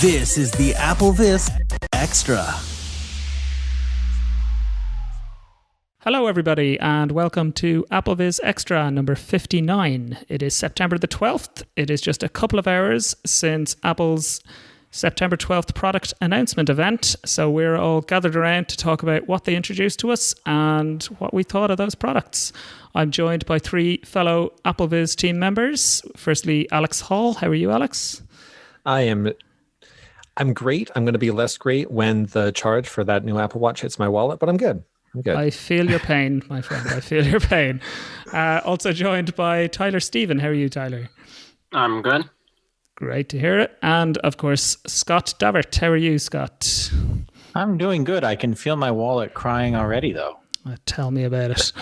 This is the AppleVis Extra. Hello everybody and welcome to AppleVis Extra number 59. It is September the 12th. It is just a couple of hours since Apple's September 12th product announcement event. So we're all gathered around to talk about what they introduced to us and what we thought of those products. I'm joined by three fellow AppleVis team members. Firstly, Alex Hall. How are you, Alex? I'm great. I'm going to be less great when the charge for that new Apple Watch hits my wallet, but I'm good. I feel your pain, my friend. I feel your pain. Also joined by Tyler Stephen. How are you, Tyler? I'm good. Great to hear it. And of course, Scott Davert. How are you, Scott? I'm doing good. I can feel my wallet crying already, though. Tell me about it.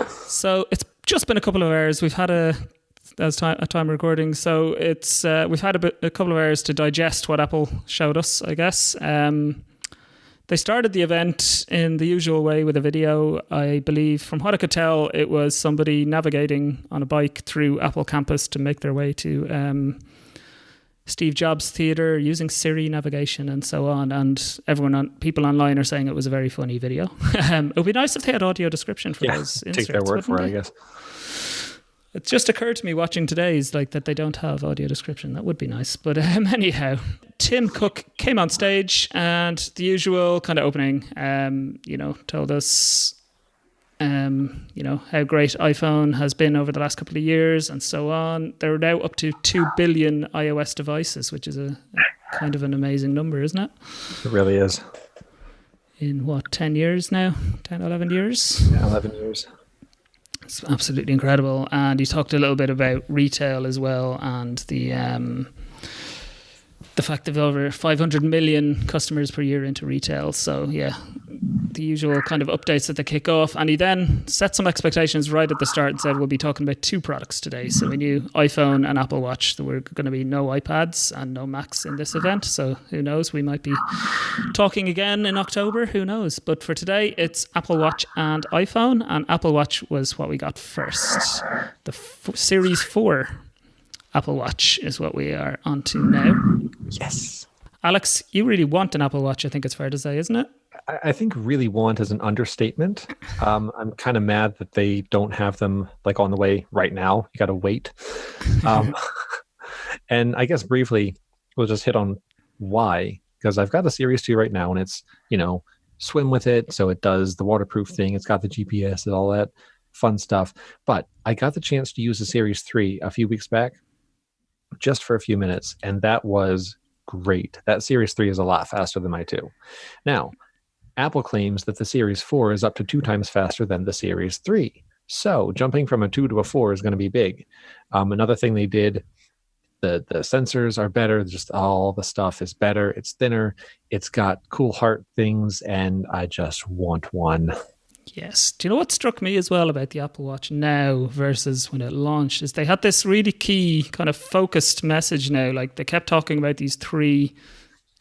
So it's just been a couple of hours. We've had a time recording, so it's we've had a couple of hours to digest what Apple showed us, I guess. They started the event in the usual way with a video. I believe, from what I could tell, it was somebody navigating on a bike through Apple campus to make their way to Steve Jobs Theatre using Siri navigation and so on. And people online are saying it was a very funny video. It would be nice if they had audio description for those inserts. Take their word for it, I guess. It just occurred to me watching today's that they don't have audio description. That would be nice. But anyhow, Tim Cook came on stage and the usual kind of opening, told us, how great iPhone has been over the last couple of years and so on. They're now up to 2 billion iOS devices, which is a kind of an amazing number, isn't it? It really is. In 10 years now? 10, 11 years? Yeah, 11 years. It's absolutely incredible. And he talked a little bit about retail as well and the fact that over 500 million customers per year into retail. So yeah, the usual kind of updates that they kick off. And he then set some expectations right at the start and said, we'll be talking about two products today. So we knew iPhone and Apple Watch. There were going to be no iPads and no Macs in this event. So who knows? We might be talking again in October. Who knows? But for today, it's Apple Watch and iPhone. And Apple Watch was what we got first. The Series 4 Apple Watch is what we are onto now. Yes. Alex, you really want an Apple Watch, I think it's fair to say, isn't it? I think really want is an understatement. I'm kind of mad that they don't have them on the way right now. You got to wait. And I guess briefly, we'll just hit on why. Because I've got the Series 2 right now and it's, swim with it. So it does the waterproof thing. It's got the GPS and all that fun stuff. But I got the chance to use the Series 3 a few weeks back just for a few minutes. And that was great. That Series 3 is a lot faster than my 2. Now, Apple claims that the Series 4 is up to 2 times faster than the Series 3. So jumping from a 2 to a 4 is going to be big. Another thing they did, the sensors are better. Just all the stuff is better. It's thinner. It's got cool heart things, and I just want one. Yes. Do you know what struck me as well about the Apple Watch now versus when it launched is they had this really key kind of focused message now. They kept talking about these 3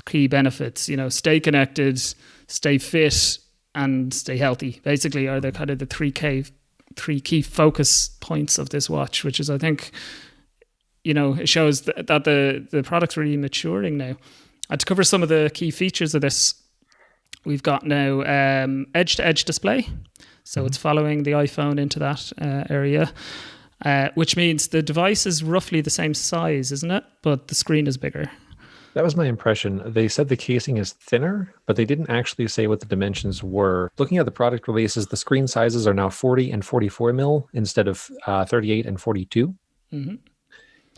key benefits, stay connected, stay fit, and stay healthy. Basically are the kind of the 3 key focus points of this watch, which is, I think, it shows that the product's really maturing now. And to cover some of the key features of this, we've got now edge-to-edge display. So it's following the iPhone into that area, which means the device is roughly the same size, isn't it? But the screen is bigger. That was my impression. They said the casing is thinner, but they didn't actually say what the dimensions were. Looking at the product releases, the screen sizes are now 40 and 44 mil instead of 38 and 42. Mm-hmm.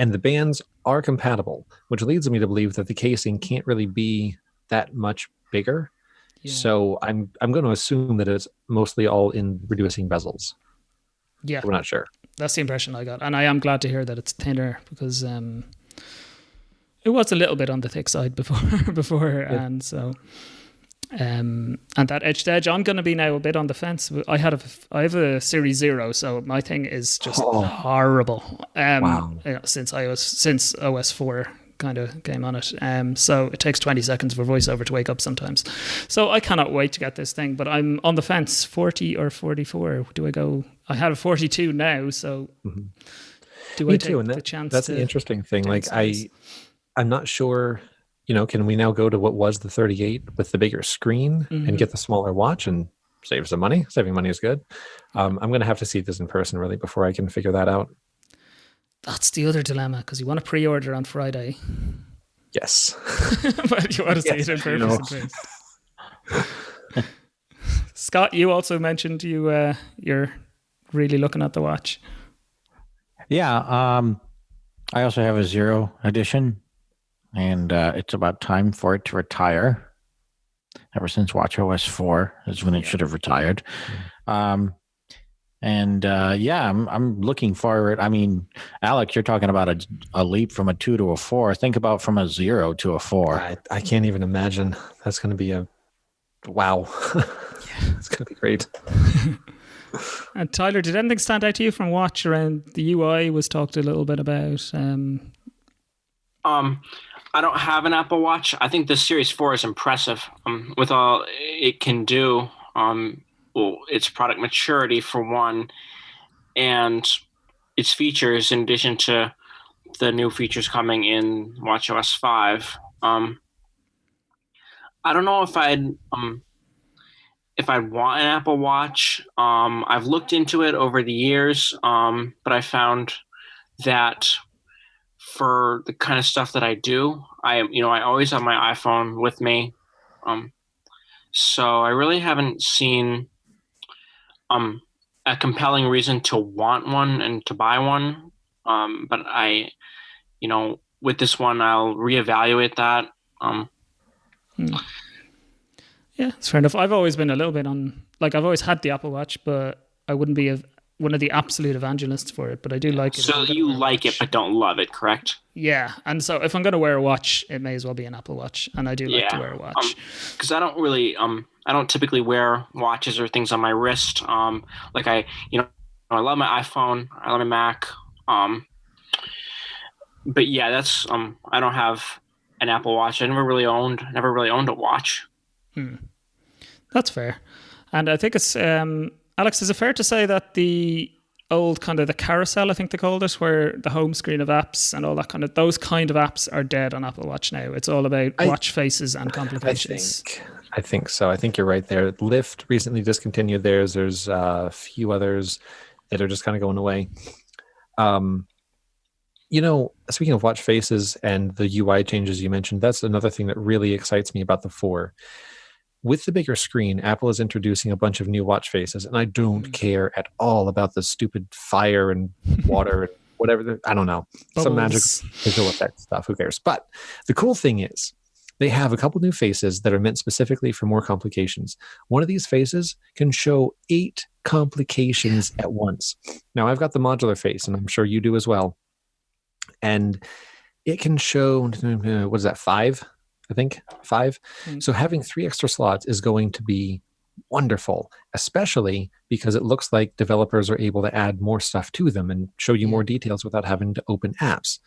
And the bands are compatible, which leads me to believe that the casing can't really be that much bigger. Yeah. So I'm going to assume that it's mostly all in reducing bezels. Yeah. We're not sure. That's the impression I got. And I am glad to hear that it's thinner because it was a little bit on the thick side before. Yeah. And so and that edge to edge, I'm going to be now a bit on the fence. I have a Series 0, so my thing is just horrible. Wow. Since OS 4 kind of came on it. So it takes 20 seconds for VoiceOver to wake up sometimes. So I cannot wait to get this thing, but I'm on the fence, 40 or 44. Do I go? I have a 42 now, so do I take the chance? That's the interesting thing. Like I'm not sure can we now go to what was the 38 with the bigger screen and get the smaller watch and save some money? Saving money is good. I'm going to have to see this in person really before I can figure that out. That's the other dilemma, because you want to pre-order on Friday. Yes. But you want to see it in person. Scott, you also mentioned you're really looking at the watch. Yeah. I also have a 0 edition, and it's about time for it to retire. Ever since WatchOS 4 is when it should have retired. I'm looking forward. I mean, Alex, you're talking about a leap from a 2 to a 4. Think about from a 0 to a 4. I can't even imagine. That's going to be a wow. It's going to be great. And Tyler, did anything stand out to you from Watch around the UI? Was talked a little bit about. I don't have an Apple Watch. I think the Series 4 is impressive with all it can do. Its product maturity for one, and its features in addition to the new features coming in WatchOS 5. I don't know if I'd want an Apple Watch. I've looked into it over the years, but I found that for the kind of stuff that I do, I always have my iPhone with me. So I really haven't seen a compelling reason to want one and to buy one. But with this one, I'll reevaluate that. Yeah, it's fair enough. I've always been a little bit I've always had the Apple Watch, but I wouldn't be one of the absolute evangelists for it, but I do like it. So you like it, but don't love it, correct? Yeah, and so if I'm going to wear a watch, it may as well be an Apple Watch, and I do like to wear a watch. Because I don't really, I don't typically wear watches or things on my wrist. I love my iPhone, I love my Mac. But yeah, that's I don't have an Apple Watch. I never really owned a watch. That's fair, and I think it's. Alex, is it fair to say that the old kind of the carousel, I think they called it, where the home screen of apps and all that those kind of apps are dead on Apple Watch now? It's all about watch faces and complications. I think so. I think you're right there. Lyft recently discontinued theirs. There's a few others that are just kind of going away. Speaking of watch faces and the UI changes you mentioned, that's another thing that really excites me about the 4. With the bigger screen, Apple is introducing a bunch of new watch faces, and I don't care at all about the stupid fire and water and whatever. I don't know. Bubbles. Some magic visual effect stuff. Who cares? But the cool thing is they have a couple new faces that are meant specifically for more complications. One of these faces can show 8 complications at once. Now, I've got the modular face, and I'm sure you do as well. And it can show, what is that, 5? I think 5. So having 3 extra slots is going to be wonderful, especially because it looks like developers are able to add more stuff to them and show you more details without having to open apps.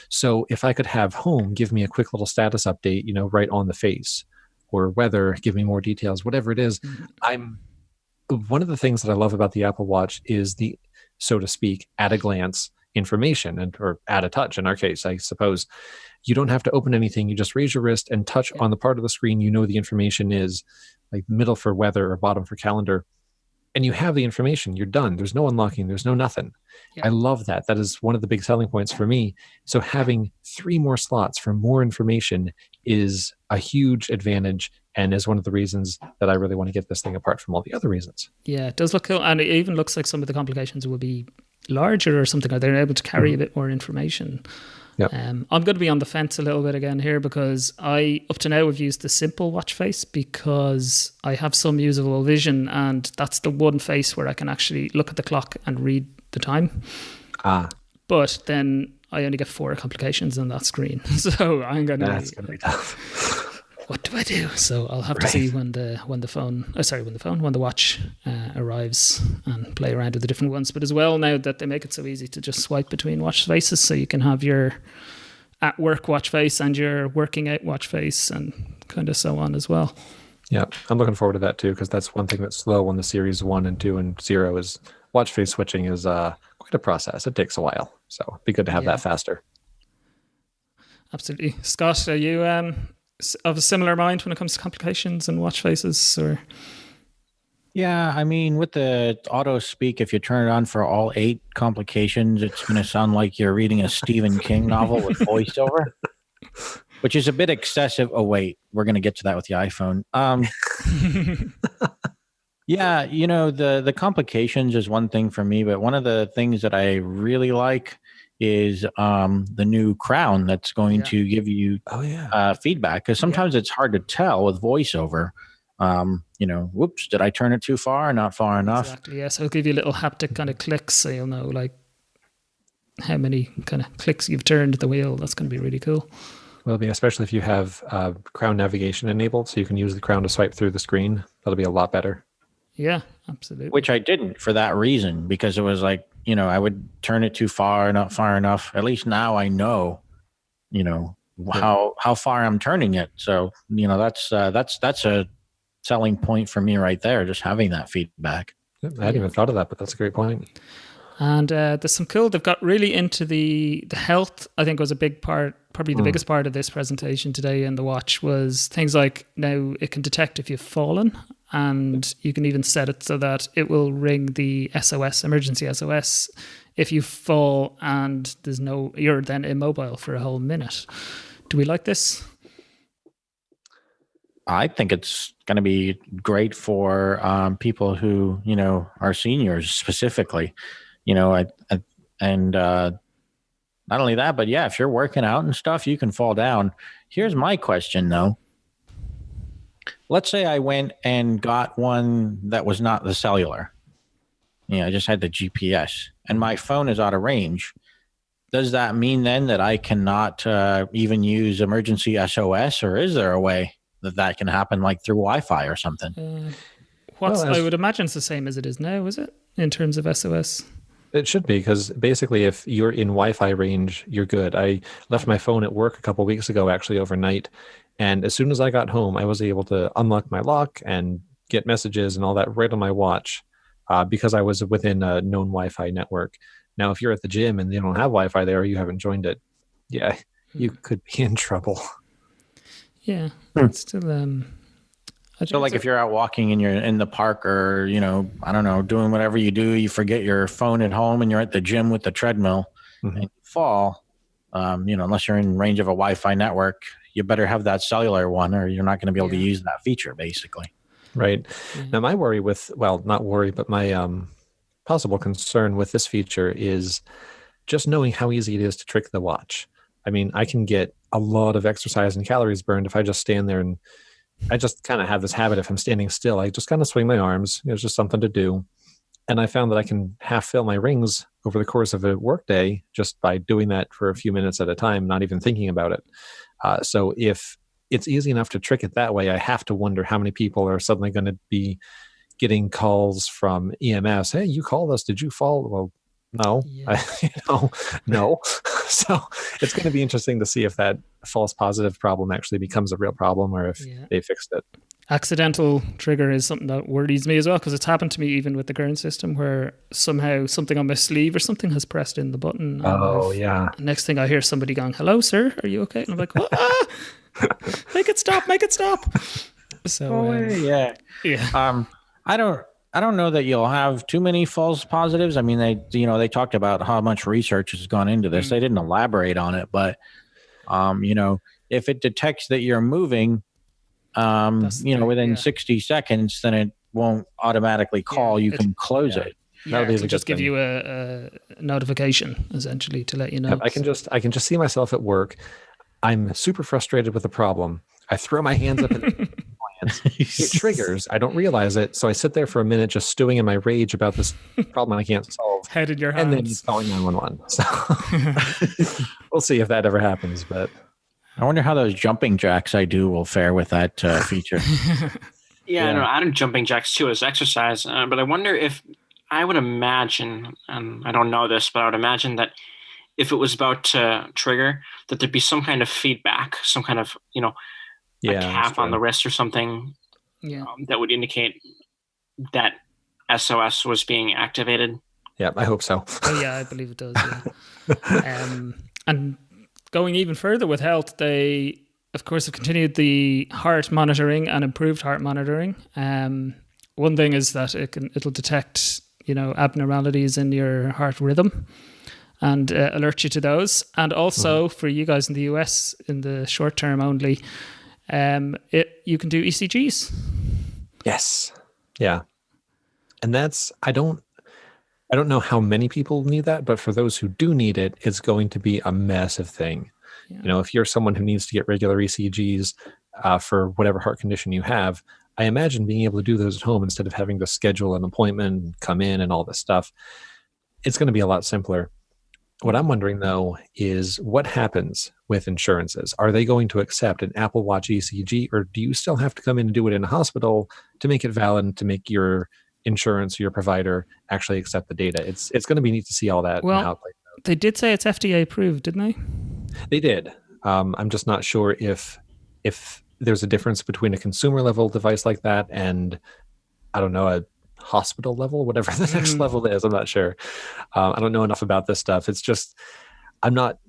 So if I could have home give me a quick little status update, right on the face, or weather, give me more details, whatever it is. One of the things that I love about the Apple Watch is the, so to speak, at a glance information, or at a touch in our case, I suppose. You don't have to open anything. You just raise your wrist and touch on the part of the screen the information is, like middle for weather or bottom for calendar. And you have the information. You're done. There's no unlocking. There's no nothing. Yeah. I love that. That is one of the big selling points for me. So having 3 more slots for more information is a huge advantage, and is one of the reasons that I really want to get this thing apart from all the other reasons. Yeah, it does look cool. And it even looks like some of the complications will be larger or something. Are they able to carry a bit more information? Yep. I'm going to be on the fence a little bit again here, because up to now, have used the simple watch face because I have some usable vision, and that's the one face where I can actually look at the clock and read the time. But then I only get 4 complications on that screen. So I'm going to... That's going to be tough. What do I do? So I'll have to see when the watch arrives, and play around with the different ones. But as well, now that they make it so easy to just swipe between watch faces, so you can have your at work watch face and your working out watch face, and kind of so on as well. Yeah, I'm looking forward to that too, because that's one thing that's slow on the Series 1 and 2 and 0 is watch face switching is quite a process. It takes a while, so it'd be good to have that faster. Absolutely. Scott, are you of a similar mind when it comes to complications and watch faces? Or Yeah, I mean, with the auto speak, if you turn it on for all 8 complications, it's going to sound like you're reading a Stephen King novel with voiceover, which is a bit excessive. Oh, wait, we're going to get to that with the iPhone. Yeah, you know, the complications is one thing for me, but one of the things that I really like is the new crown that's going to give you feedback, because sometimes it's hard to tell with voiceover. You know, whoops, did I turn it too far? Not far enough. Exactly. Yeah. So it'll give you little haptic kind of clicks, so you'll know like how many kind of clicks you've turned the wheel. That's going to be really cool. Will be, especially if you have crown navigation enabled, so you can use the crown to swipe through the screen. That'll be a lot better. Yeah, absolutely. Which I didn't for that reason, because it was like, you know, I would turn it too far, not far enough. At least now I know, you know, how far I'm turning it. So, you know, that's a selling point for me right there, just having that feedback. I hadn't even thought of that, but that's a great point. And there's some cool, they've got really into the health, I think was a big part, probably the biggest part of this presentation today in the watch was things like now it can detect if you've fallen, and you can even set it so that it will ring the SOS, emergency SOS, if you fall and you're then immobile for a whole minute. Do we like this? I think it's going to be great for people who, you know, are seniors specifically. You know, and not only that, but yeah, if you're working out and stuff, you can fall down. Here's my question, though. Let's say I went and got one that was not the cellular. I just had the GPS, and my phone is out of range. Does that mean then that I cannot even use emergency SOS, or is there a way that can happen, like through Wi-Fi or something? I would imagine it's the same as it is now, is it, in terms of SOS? It should be, because basically if you're in Wi-Fi range, you're good. I left my phone at work a couple of weeks ago, actually overnight. And as soon as I got home, I was able to unlock my lock and get messages and all that right on my watch because I was within a known Wi-Fi network. Now, if you're at the gym and you don't have Wi-Fi there, or you haven't joined it, you could be in trouble. Yeah, it's still... So like if you're out walking and you're in the park, or, you know, I don't know, doing whatever you do, you forget your phone at home and you're at the gym with the treadmill and you fall, you know, unless you're in range of a Wi-Fi network, you better have that cellular one or you're not going to be able to use that feature, basically. Right. Now, my worry not worry, but my possible concern with this feature is just knowing how easy it is to trick the watch. I mean, I can get a lot of exercise and calories burned if I just stand there, and I just kind of have this habit. If I'm standing still, I just kind of swing my arms. It's just something to do. And I found that I can half fill my rings over the course of a workday just by doing that for a few minutes at a time, not even thinking about it. So if it's easy enough to trick it that way, I have to wonder how many people are suddenly going to be getting calls from EMS. Hey, you called us. Did you fall? Well, no, no. So it's going to be interesting to see if that false positive problem actually becomes a real problem, or if they fixed it. Accidental trigger is something that worries me as well, because it's happened to me even with the current system where somehow something on my sleeve or something has pressed in the button. Next thing I hear somebody going, "Hello, sir, are you okay?" And I'm like, "What? Make it stop! Make it stop!" So I don't know that you'll have too many false positives. I mean, they talked about how much research has gone into this. They didn't elaborate on it, but you know, if it detects that you're moving, within 60 seconds, then it won't automatically call. You can close it. Yeah, it'll just give you a notification essentially to let you know. I can just see myself at work. I'm super frustrated with a problem. I throw my hands up and it triggers. I don't realize it. So I sit there for a minute just stewing in my rage about this problem I can't solve. Head in your hands. And then it's calling 911. So we'll see if that ever happens. But I wonder how those jumping jacks I do will fare with that feature. No, I don't jumping jacks too as exercise. But I wonder if, I would imagine, and I don't know this, but I would imagine that if it was about to trigger, that there'd be some kind of feedback, some kind of, a tap on the wrist or something that would indicate that SOS was being activated. Yeah, I hope so. Oh, yeah, I believe it does. Yeah. And going even further with health, they, of course, have continued the heart monitoring and improved heart monitoring. One thing is that it'll detect, abnormalities in your heart rhythm and alert you to those. And also for you guys in the US, in the short term only, you can do ECGs. Yes. Yeah. And that's, I don't know how many people need that, but for those who do need it, it's going to be a massive thing. Yeah. If you're someone who needs to get regular ECGs for whatever heart condition you have, I imagine being able to do those at home instead of having to schedule an appointment, come in and all this stuff, it's going to be a lot simpler. What I'm wondering, though, is what happens with insurances? Are they going to accept an Apple Watch ECG, or do you still have to come in and do it in a hospital to make it valid and to make your insurance or your provider actually accept the data? It's going to be neat to see all that. Well, and how it plays out. They did say it's FDA approved, didn't they? They did. I'm just not sure if there's a difference between a consumer level device like that and, I don't know, a hospital level, whatever the next level is. I'm not sure. I don't know enough about this stuff. It's just, I'm not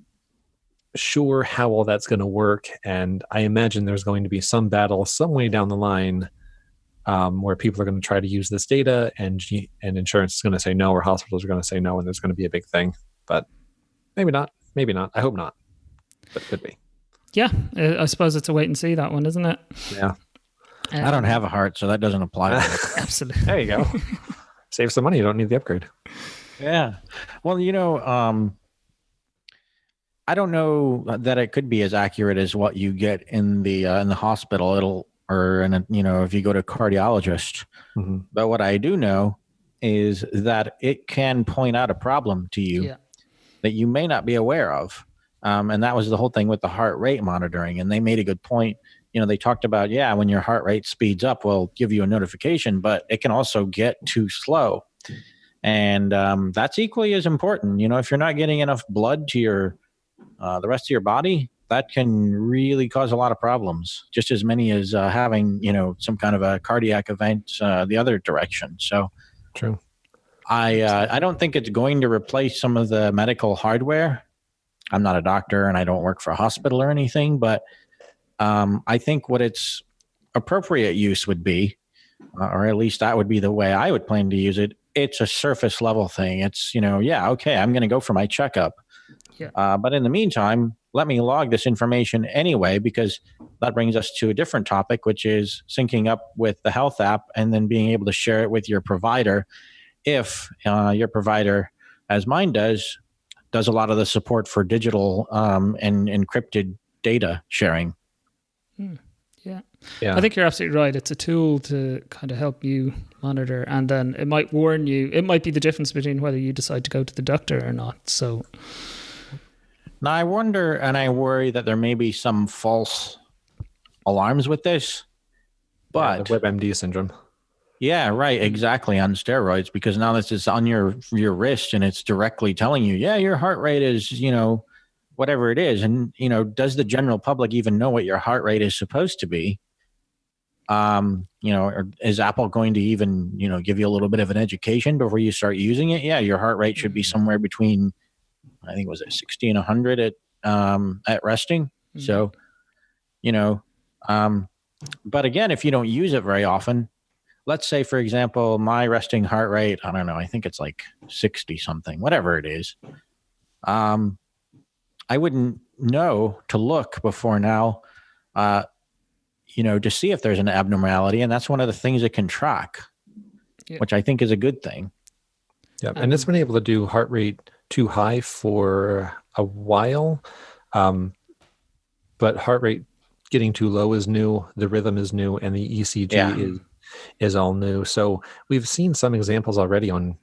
sure how all that's going to work. And I imagine there's going to be some battle some way down the line where people are going to try to use this data and insurance is going to say no, or hospitals are going to say no, and there's going to be a big thing. But maybe not. Maybe not. I hope not. But it could be. Yeah, I suppose it's a wait and see, that one, isn't it? Yeah. I don't have a heart, so that doesn't apply to me. Absolutely. There you go. Save some money. You don't need the upgrade. Yeah. Well, I don't know that it could be as accurate as what you get in the hospital. If you go to a cardiologist. Mm-hmm. But what I do know is that it can point out a problem to you that you may not be aware of. And that was the whole thing with the heart rate monitoring. And they made a good point. They talked about, when your heart rate speeds up, we'll give you a notification, but it can also get too slow. And that's equally as important. If you're not getting enough blood to the rest of your body, that can really cause a lot of problems, just as many as having, some kind of a cardiac event the other direction. So true. I don't think it's going to replace some of the medical hardware. I'm not a doctor and I don't work for a hospital or anything, but I think what its appropriate use would be, or at least that would be the way I would plan to use it. It's a surface level thing. It's, okay, I'm going to go for my checkup. Yeah. But in the meantime, let me log this information anyway, because that brings us to a different topic, which is syncing up with the health app and then being able to share it with your provider. If your provider, as mine does a lot of the support for digital and encrypted data sharing. Yeah. I think you're absolutely right. It's a tool to kind of help you monitor, and then it might warn you. It might be the difference between whether you decide to go to the doctor or not. So now I wonder and I worry that there may be some false alarms with this. But the WebMD syndrome. Yeah, right. Exactly. On steroids, because now this is on your wrist and it's directly telling you, your heart rate is, whatever it is. And, does the general public even know what your heart rate is supposed to be? Or is Apple going to even, give you a little bit of an education before you start using it? Yeah, your heart rate should be somewhere between, I think, was it 60 and 100 at resting? Mm-hmm. So, but again, if you don't use it very often, let's say, for example, my resting heart rate, I don't know, I think it's like 60 something, whatever it is. I wouldn't know to look before now, to see if there's an abnormality. And that's one of the things it can track, which I think is a good thing. Yeah. And it's been able to do heart rate too high for a while. But heart rate getting too low is new. The rhythm is new, and the ECG is all new. So we've seen some examples already on,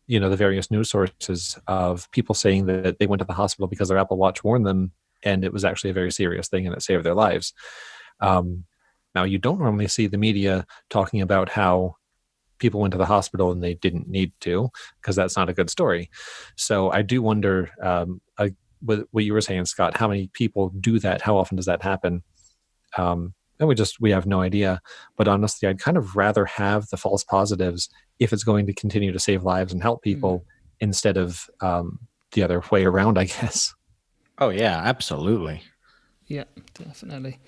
the various news sources of people saying that they went to the hospital because their Apple Watch warned them, and it was actually a very serious thing and it saved their lives. Now, you don't normally see the media talking about how people went to the hospital and they didn't need to, because that's not a good story. So I do wonder, what you were saying, Scott, how many people do that? How often does that happen? And we have no idea. But honestly, I'd kind of rather have the false positives if it's going to continue to save lives and help people instead of the other way around, I guess. Oh yeah, absolutely. Yeah, definitely.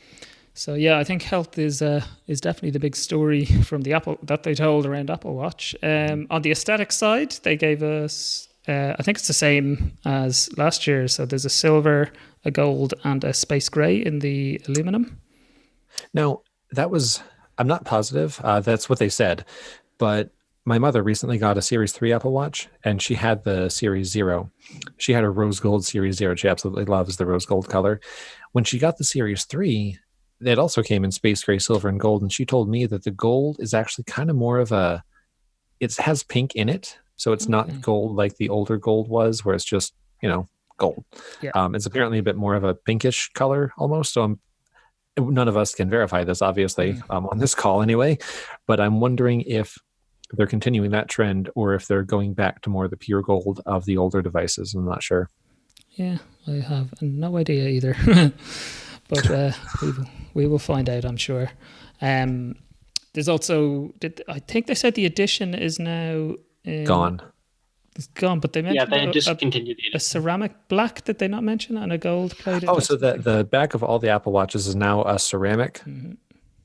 So yeah, I think health is definitely the big story from the Apple that they told around Apple Watch. On the aesthetic side, they gave us I think it's the same as last year. So there's a silver, a gold, and a space gray in the aluminum. Now, that was, I'm not positive. That's what they said. But my mother recently got a Series 3 Apple Watch, and she had the Series 0. She had a rose gold Series 0. She absolutely loves the rose gold color. When she got the Series 3, it also came in space gray, silver, and gold. And she told me that the gold is actually kind of more of a, it has pink in it. So it's not gold like the older gold was, where it's just, gold. Yeah. It's apparently a bit more of a pinkish color almost. So none of us can verify this, obviously, on this call anyway. But I'm wondering if they're continuing that trend or if they're going back to more the pure gold of the older devices. I'm not sure. Yeah, I have no idea either. But we will find out, I'm sure. There's also, I think they said the edition is now Gone. It's gone, but they mentioned they discontinued a ceramic black. Did they not mention, and a gold plated? Oh, so the back of all the Apple Watches is now a ceramic. Mm-hmm.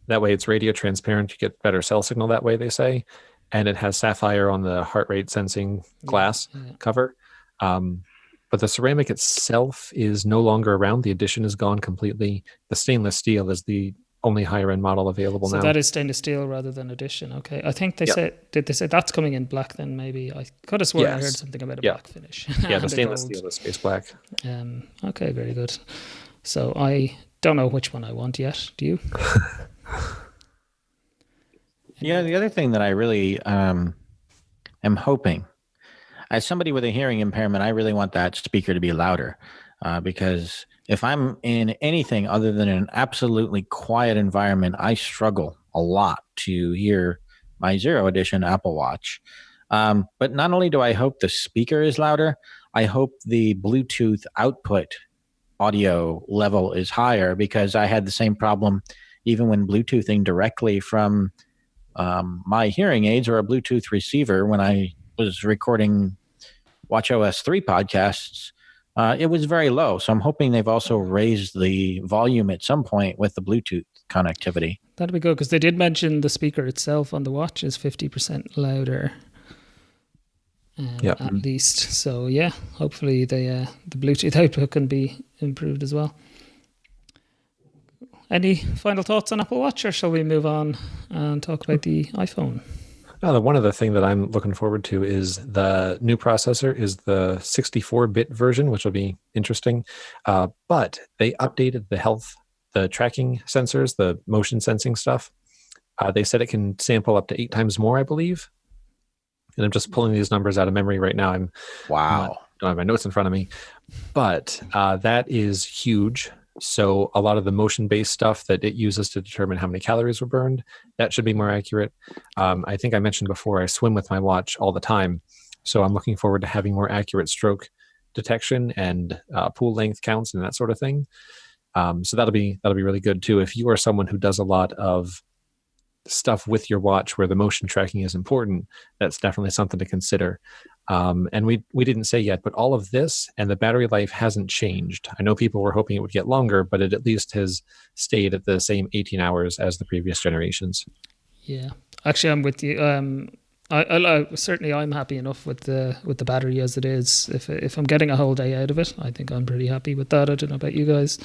That way it's radio transparent. You get better cell signal that way, they say. And it has sapphire on the heart rate sensing glass cover. But the ceramic itself is no longer around. The edition is gone completely. The stainless steel is the only higher end model available now. So that is stainless steel rather than edition. Okay. I think they said, did they say that's coming in black then maybe? I could have sworn I heard something about a black finish. Yeah, the stainless steel is space black. Okay, very good. So I don't know which one I want yet. Do you? Yeah, the other thing that I really am hoping, as somebody with a hearing impairment, I really want that speaker to be louder because if I'm in anything other than an absolutely quiet environment, I struggle a lot to hear my Zero Edition Apple Watch. But not only do I hope the speaker is louder, I hope the Bluetooth output audio level is higher because I had the same problem even when Bluetoothing directly from my hearing aids or a Bluetooth receiver when I was recording WatchOS 3 podcasts. It was very low. So I'm hoping they've also raised the volume at some point with the Bluetooth connectivity. That'd be good because they did mention the speaker itself on the watch is 50% louder. At least. So yeah, hopefully the Bluetooth output can be improved as well. Any final thoughts on Apple Watch, or shall we move on and talk about the iPhone? No, the one other thing that I'm looking forward to is the new processor is the 64-bit version, which will be interesting. But they updated the tracking sensors, the motion sensing stuff. They said it can sample up to 8 times more, I believe. And I'm just pulling these numbers out of memory right now. Don't have my notes in front of me. But that is huge. So a lot of the motion-based stuff that it uses to determine how many calories were burned, that should be more accurate. I think I mentioned before, I swim with my watch all the time. So I'm looking forward to having more accurate stroke detection and pool length counts and that sort of thing. So that'll be really good too. If you are someone who does a lot of stuff with your watch where the motion tracking is important, that's definitely something to consider. And we didn't say yet, but all of this and the battery life hasn't changed. I know people were hoping it would get longer, but it at least has stayed at the same 18 hours as the previous generations. Yeah, actually, I'm with you. I certainly I'm happy enough with the battery as it is. If I'm getting a whole day out of it, I think I'm pretty happy with that. I don't know about you guys.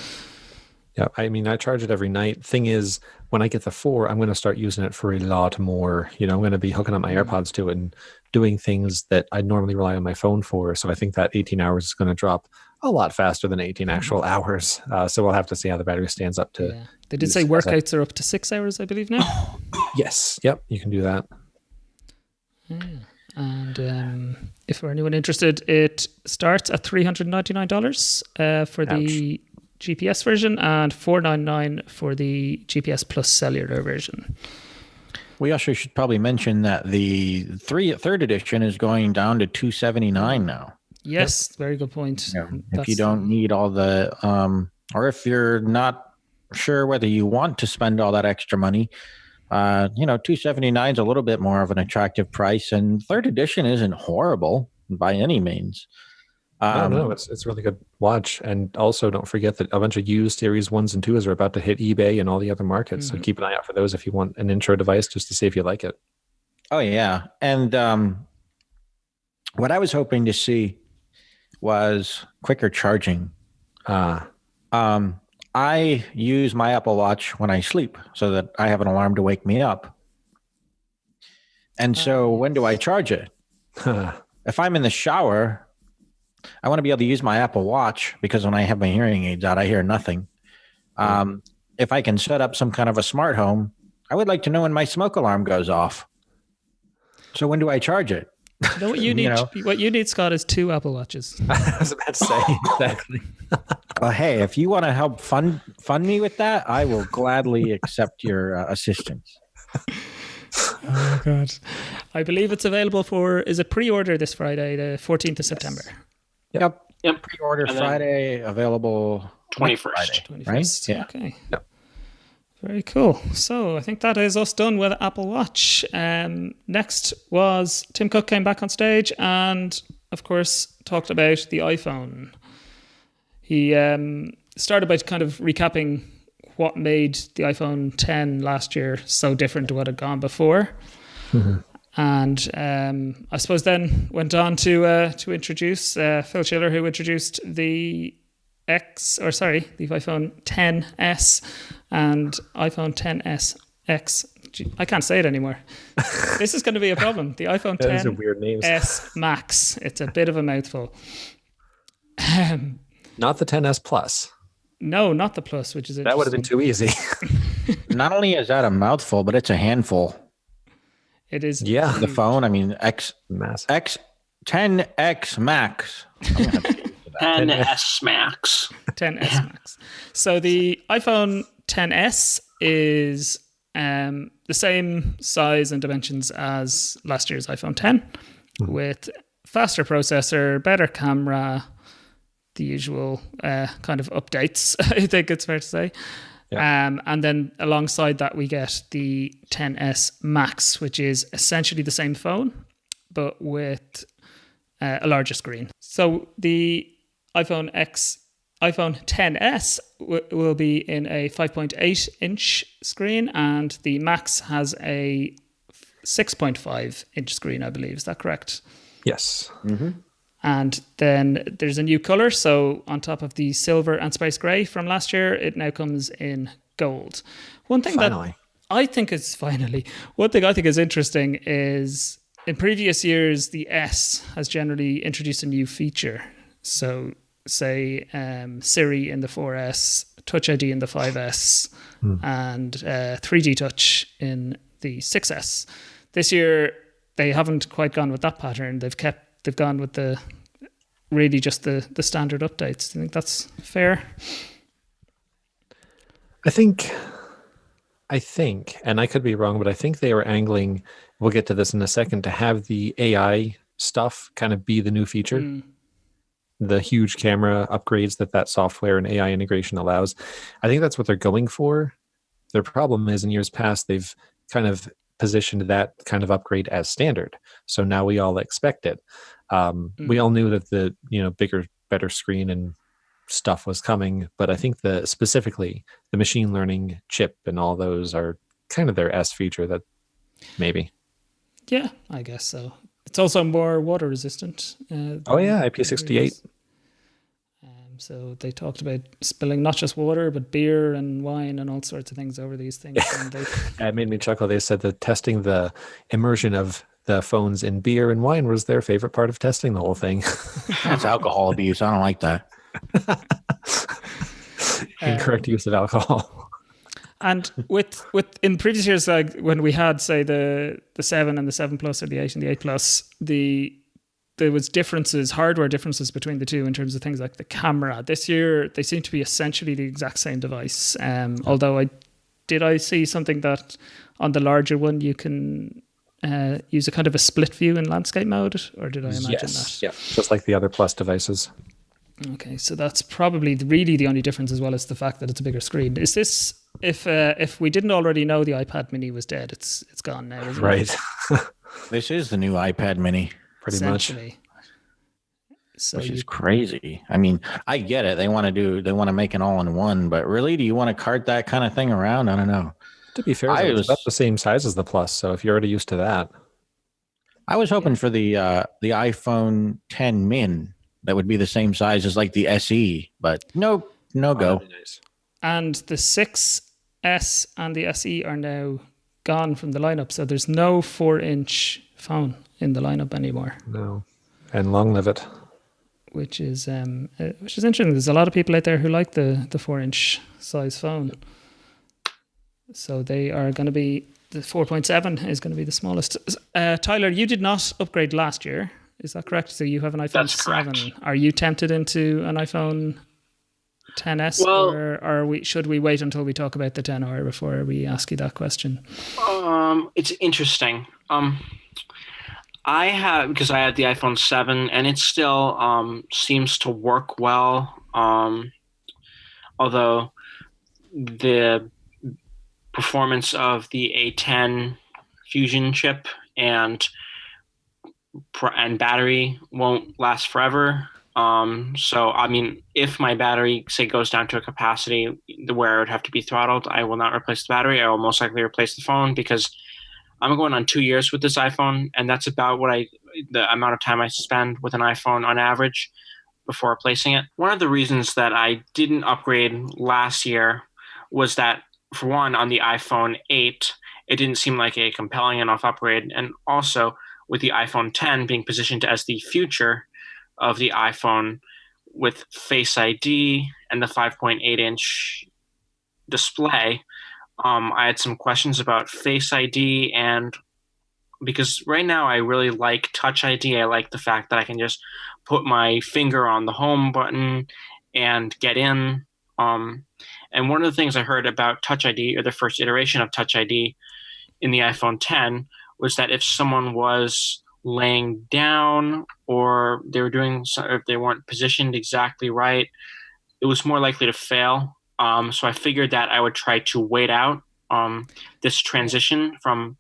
Yeah, I mean, I charge it every night. Thing is, when I get the 4, I'm going to start using it for a lot more. I'm going to be hooking up my AirPods to it and doing things that I'd normally rely on my phone for. So I think that 18 hours is going to drop a lot faster than 18 actual hours. So we'll have to see how the battery stands up to. Yeah. They did say workouts are up to 6 hours, I believe now. Yes. Yep. You can do that. Yeah. And if for anyone interested, it starts at $399 for the GPS version and $499 for the GPS Plus cellular version. We also should probably mention that the third edition is going down to $279 now. Yes, very good point. Yeah, if you don't need all the, or if you're not sure whether you want to spend all that extra money, $279 is a little bit more of an attractive price, and third edition isn't horrible by any means. No, it's a really good watch. And also don't forget that a bunch of used Series 1s and 2s are about to hit eBay and all the other markets. So keep an eye out for those if you want an intro device just to see if you like it. Oh, yeah. And what I was hoping to see was quicker charging. I use my Apple Watch when I sleep so that I have an alarm to wake me up. And so when do I charge it? If I'm in the shower, I want to be able to use my Apple Watch because when I have my hearing aids out, I hear nothing. If I can set up some kind of a smart home, I would like to know when my smoke alarm goes off. So when do I charge it? You know what you need? What you need, Scott, is 2 Apple Watches. I was about to say, exactly. Well, hey, if you want to help fund me with that, I will gladly accept your assistance. Oh, God. I believe it's available is it pre-order this Friday, the 14th of September? Yep. And Pre-order then Friday, available 21st. Friday, 21st. right? Yeah. Okay. Yep. Very cool. So I think that is us done with Apple Watch. Next was Tim Cook came back on stage and, of course, talked about the iPhone. He started by kind of recapping what made the iPhone 10 last year so different to what had gone before. And I suppose then went on to introduce Phil Schiller, who introduced the iPhone 10s and iPhone 10s X. I can't say it anymore. This is going to be a problem. The iPhone 10 Those are weird names. S Max. It's a bit of a mouthful. Not the 10s Plus. No, not the Plus, which is That would have been too easy. Not only is that a mouthful, but it's a handful. It is. Yeah. The phone, I mean, Massive. 10X Max. 10s Max. 10s Max. So the iPhone 10s is the same size and dimensions as last year's iPhone 10 with faster processor, better camera, the usual kind of updates, I think it's fair to say. Yeah. And then alongside that, we get the 10s Max, which is essentially the same phone, but with a larger screen. So the iPhone 10s will be in a 5.8 inch screen, and the Max has a 6.5 inch screen, I believe. Is that correct? Yes. And then there's a new color. So on top of the silver and space gray from last year, it now comes in gold. One thing that I think is interesting is in previous years, the S has generally introduced a new feature. So say Siri in the 4S, Touch ID in the 5S, and 3D Touch in the 6S. This year, they haven't quite gone with that pattern. They've gone with the standard updates. Do you think that's fair? I think, and I could be wrong, but I think they were angling, we'll get to this in a second, to have the AI stuff kind of be the new feature. The huge camera upgrades that software and AI integration allows. I think that's what they're going for. Their problem is in years past, they've kind of positioned that kind of upgrade as standard. So now we all expect it. We all knew that the bigger, better screen and stuff was coming, but I think specifically the machine learning chip and all those are kind of their S feature that maybe. Yeah, I guess so. It's also more water resistant. IP68. So they talked about spilling not just water, but beer and wine and all sorts of things over these things. And it made me chuckle. They said that testing the immersion of the phones in beer and wine was their favorite part of testing the whole thing. That's alcohol abuse. I don't like that. Incorrect use of alcohol. And with in previous years, like when we had, say, the 7 and the 7 Plus or the 8 and the 8 Plus, there was hardware differences between the two in terms of things like the camera. This year, they seem to be essentially the exact same device. Although I see something that on the larger one you can use a kind of a split view in landscape mode, or did I imagine that? Yeah, just like the other Plus devices. Okay, so that's probably really the only difference, as well as the fact that it's a bigger screen. Is this, if we didn't already know the iPad Mini was dead, it's gone now, isn't it? Right. This is the new iPad Mini. Pretty much. So which is crazy. I mean, I get it. They want to make an all-in-one, but really, do you want to cart that kind of thing around? I don't know. To be fair, though, it's about the same size as the Plus, so if you're already used to that. I was hoping for the iPhone 10 Min that would be the same size as like the SE, but nope, no go. That'd be nice. And the 6S and the SE are now gone from the lineup, so there's no 4-inch phone in the lineup anymore. No, and long live it. Which is interesting. There's a lot of people out there who like the 4-inch size phone. So they are going to be, the 4.7 is going to be the smallest. Tyler, you did not upgrade last year. Is that correct? So you have an iPhone That's 7. Correct. Are you tempted into an iPhone 10s, or should we wait until we talk about the 10R before we ask you that question? It's interesting. Because I had the iPhone 7 and it still seems to work well. Although the performance of the A10 Fusion chip and battery won't last forever. So, I mean, if my battery, say, goes down to a capacity where it would have to be throttled, I will not replace the battery. I will most likely replace the phone because I'm going on 2 years with this iPhone, and that's about the amount of time I spend with an iPhone on average before replacing it. One of the reasons that I didn't upgrade last year was that, for one, on the iPhone 8, it didn't seem like a compelling enough upgrade, and also with the iPhone 10 being positioned as the future of the iPhone with Face ID and the 5.8-inch display, I had some questions about Face ID, and because right now I really like Touch ID. I like the fact that I can just put my finger on the home button and get in. And one of the things I heard about Touch ID, or the first iteration of Touch ID in the iPhone 10, was that if someone was laying down or they were if they weren't positioned exactly right, it was more likely to fail. So I figured that I would try to wait out this transition from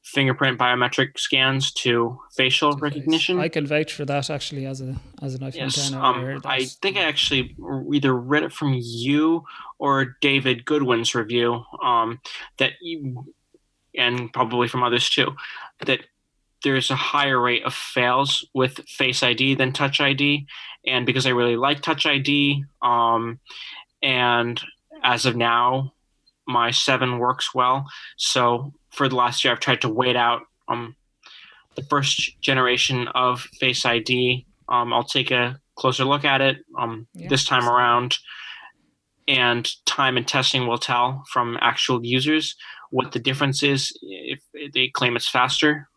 fingerprint biometric scans to facial recognition. I can vouch for that actually as an iPhone Yes, 10. I think I actually either read it from you or David Goodwin's review, and probably from others too, that there's a higher rate of fails with Face ID than Touch ID. And because I really like Touch ID, and as of now, my 7 works well. So for the last year, I've tried to wait out the first generation of Face ID. I'll take a closer look at it this time around, and time and testing will tell from actual users what the difference is if they claim it's faster.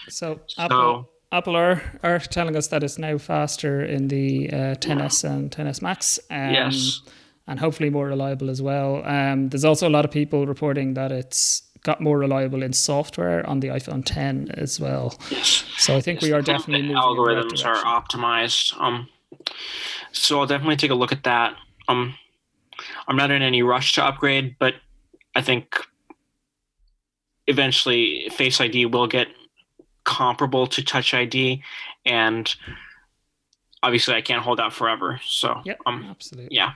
So Apple are telling us that it's now faster in the 10s and 10s Max. Yes. And hopefully more reliable as well. There's also a lot of people reporting that it's got more reliable in software on the iPhone 10 as well. Yes. So I think we are definitely moving algorithms in the right are optimized. So I'll definitely take a look at that. I'm not in any rush to upgrade, but I think eventually Face ID will get comparable to Touch ID, and obviously I can't hold out forever. So absolutely. Yeah.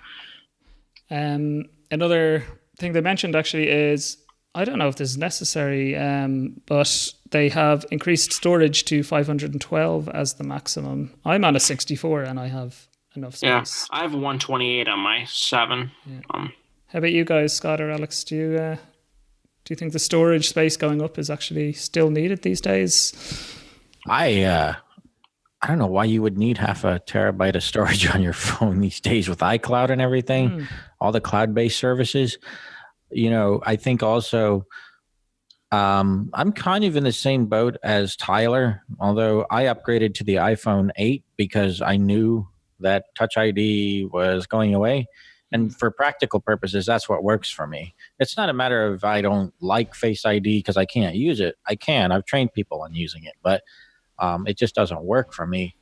Another thing they mentioned actually is, I don't know if this is necessary, but they have increased storage to 512 as the maximum. I'm on a 64 and I have enough space. Yeah, I have 128 on my 7. Yeah. How about you guys, Scott or Alex? Do you think the storage space going up is actually still needed these days? I don't know why you would need half a terabyte of storage on your phone these days with iCloud and everything, all the cloud-based services. I think also I'm kind of in the same boat as Tyler, although I upgraded to the iPhone 8 because I knew that Touch ID was going away. And for practical purposes, that's what works for me. It's not a matter of I don't like Face ID because I can't use it. I can. I've trained people on using it, but it just doesn't work for me.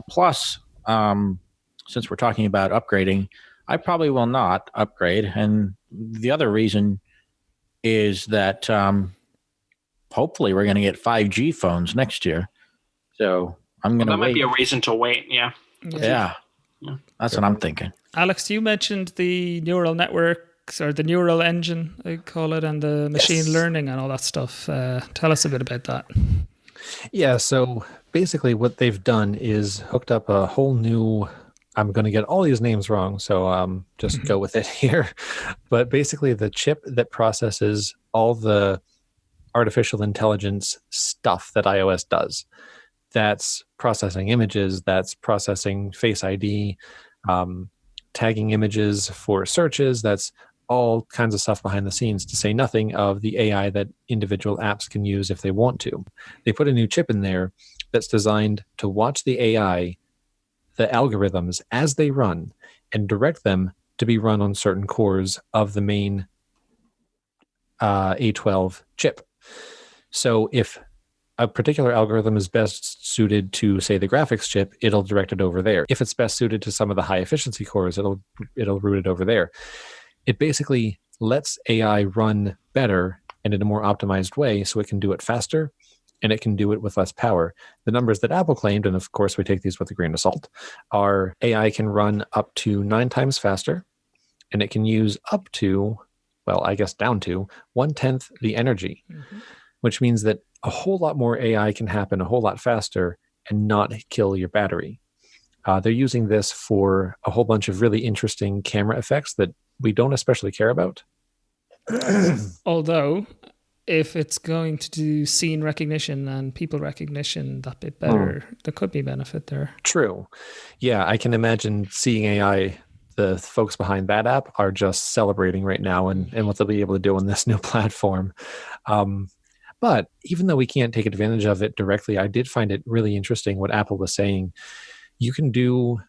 Plus, since we're talking about upgrading, I probably will not upgrade. And the other reason is that hopefully we're going to get 5G phones next year. So I'm going to That might wait. be a reason to wait. Yeah. Yeah. That's what I'm thinking. Alex, you mentioned the neural networks or the neural engine, I call it, and the machine learning and all that stuff. Tell us a bit about that. Yeah, so basically what they've done is hooked up a whole new, I'm going to get all these names wrong, so just go with it here. But basically the chip that processes all the artificial intelligence stuff that iOS does. That's processing images, that's processing Face ID, tagging images for searches, that's all kinds of stuff behind the scenes, to say nothing of the AI that individual apps can use if they want to. They put a new chip in there that's designed to watch the AI, the algorithms as they run, and direct them to be run on certain cores of the main A12 chip. So if a particular algorithm is best suited to, say, the graphics chip, it'll direct it over there. If it's best suited to some of the high efficiency cores, it'll route it over there. It basically lets AI run better and in a more optimized way, so it can do it faster and it can do it with less power. The numbers that Apple claimed, and of course we take these with a grain of salt, are AI can run up to 9 times faster, and it can use up to, well, I guess down to 1/10 the energy, which means that a whole lot more AI can happen a whole lot faster and not kill your battery. They're using this for a whole bunch of really interesting camera effects that we don't especially care about. Although, if it's going to do scene recognition and people recognition that bit better, there could be benefit there. True. Yeah, I can imagine seeing AI. The folks behind that app are just celebrating right now and what they'll be able to do on this new platform. But even though we can't take advantage of it directly, I did find it really interesting what Apple was saying. You can do,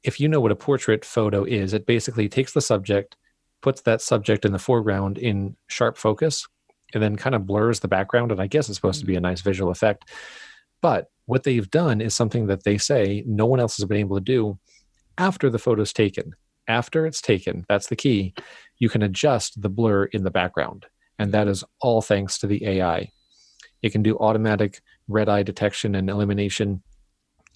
if you know what a portrait photo is, it basically takes the subject, puts that subject in the foreground in sharp focus, and then kind of blurs the background. And I guess it's supposed to be a nice visual effect. But what they've done is something that they say no one else has been able to do after the photo's taken. After it's taken, that's the key, you can adjust the blur in the background. And that is all thanks to the AI. It can do automatic red eye detection and elimination.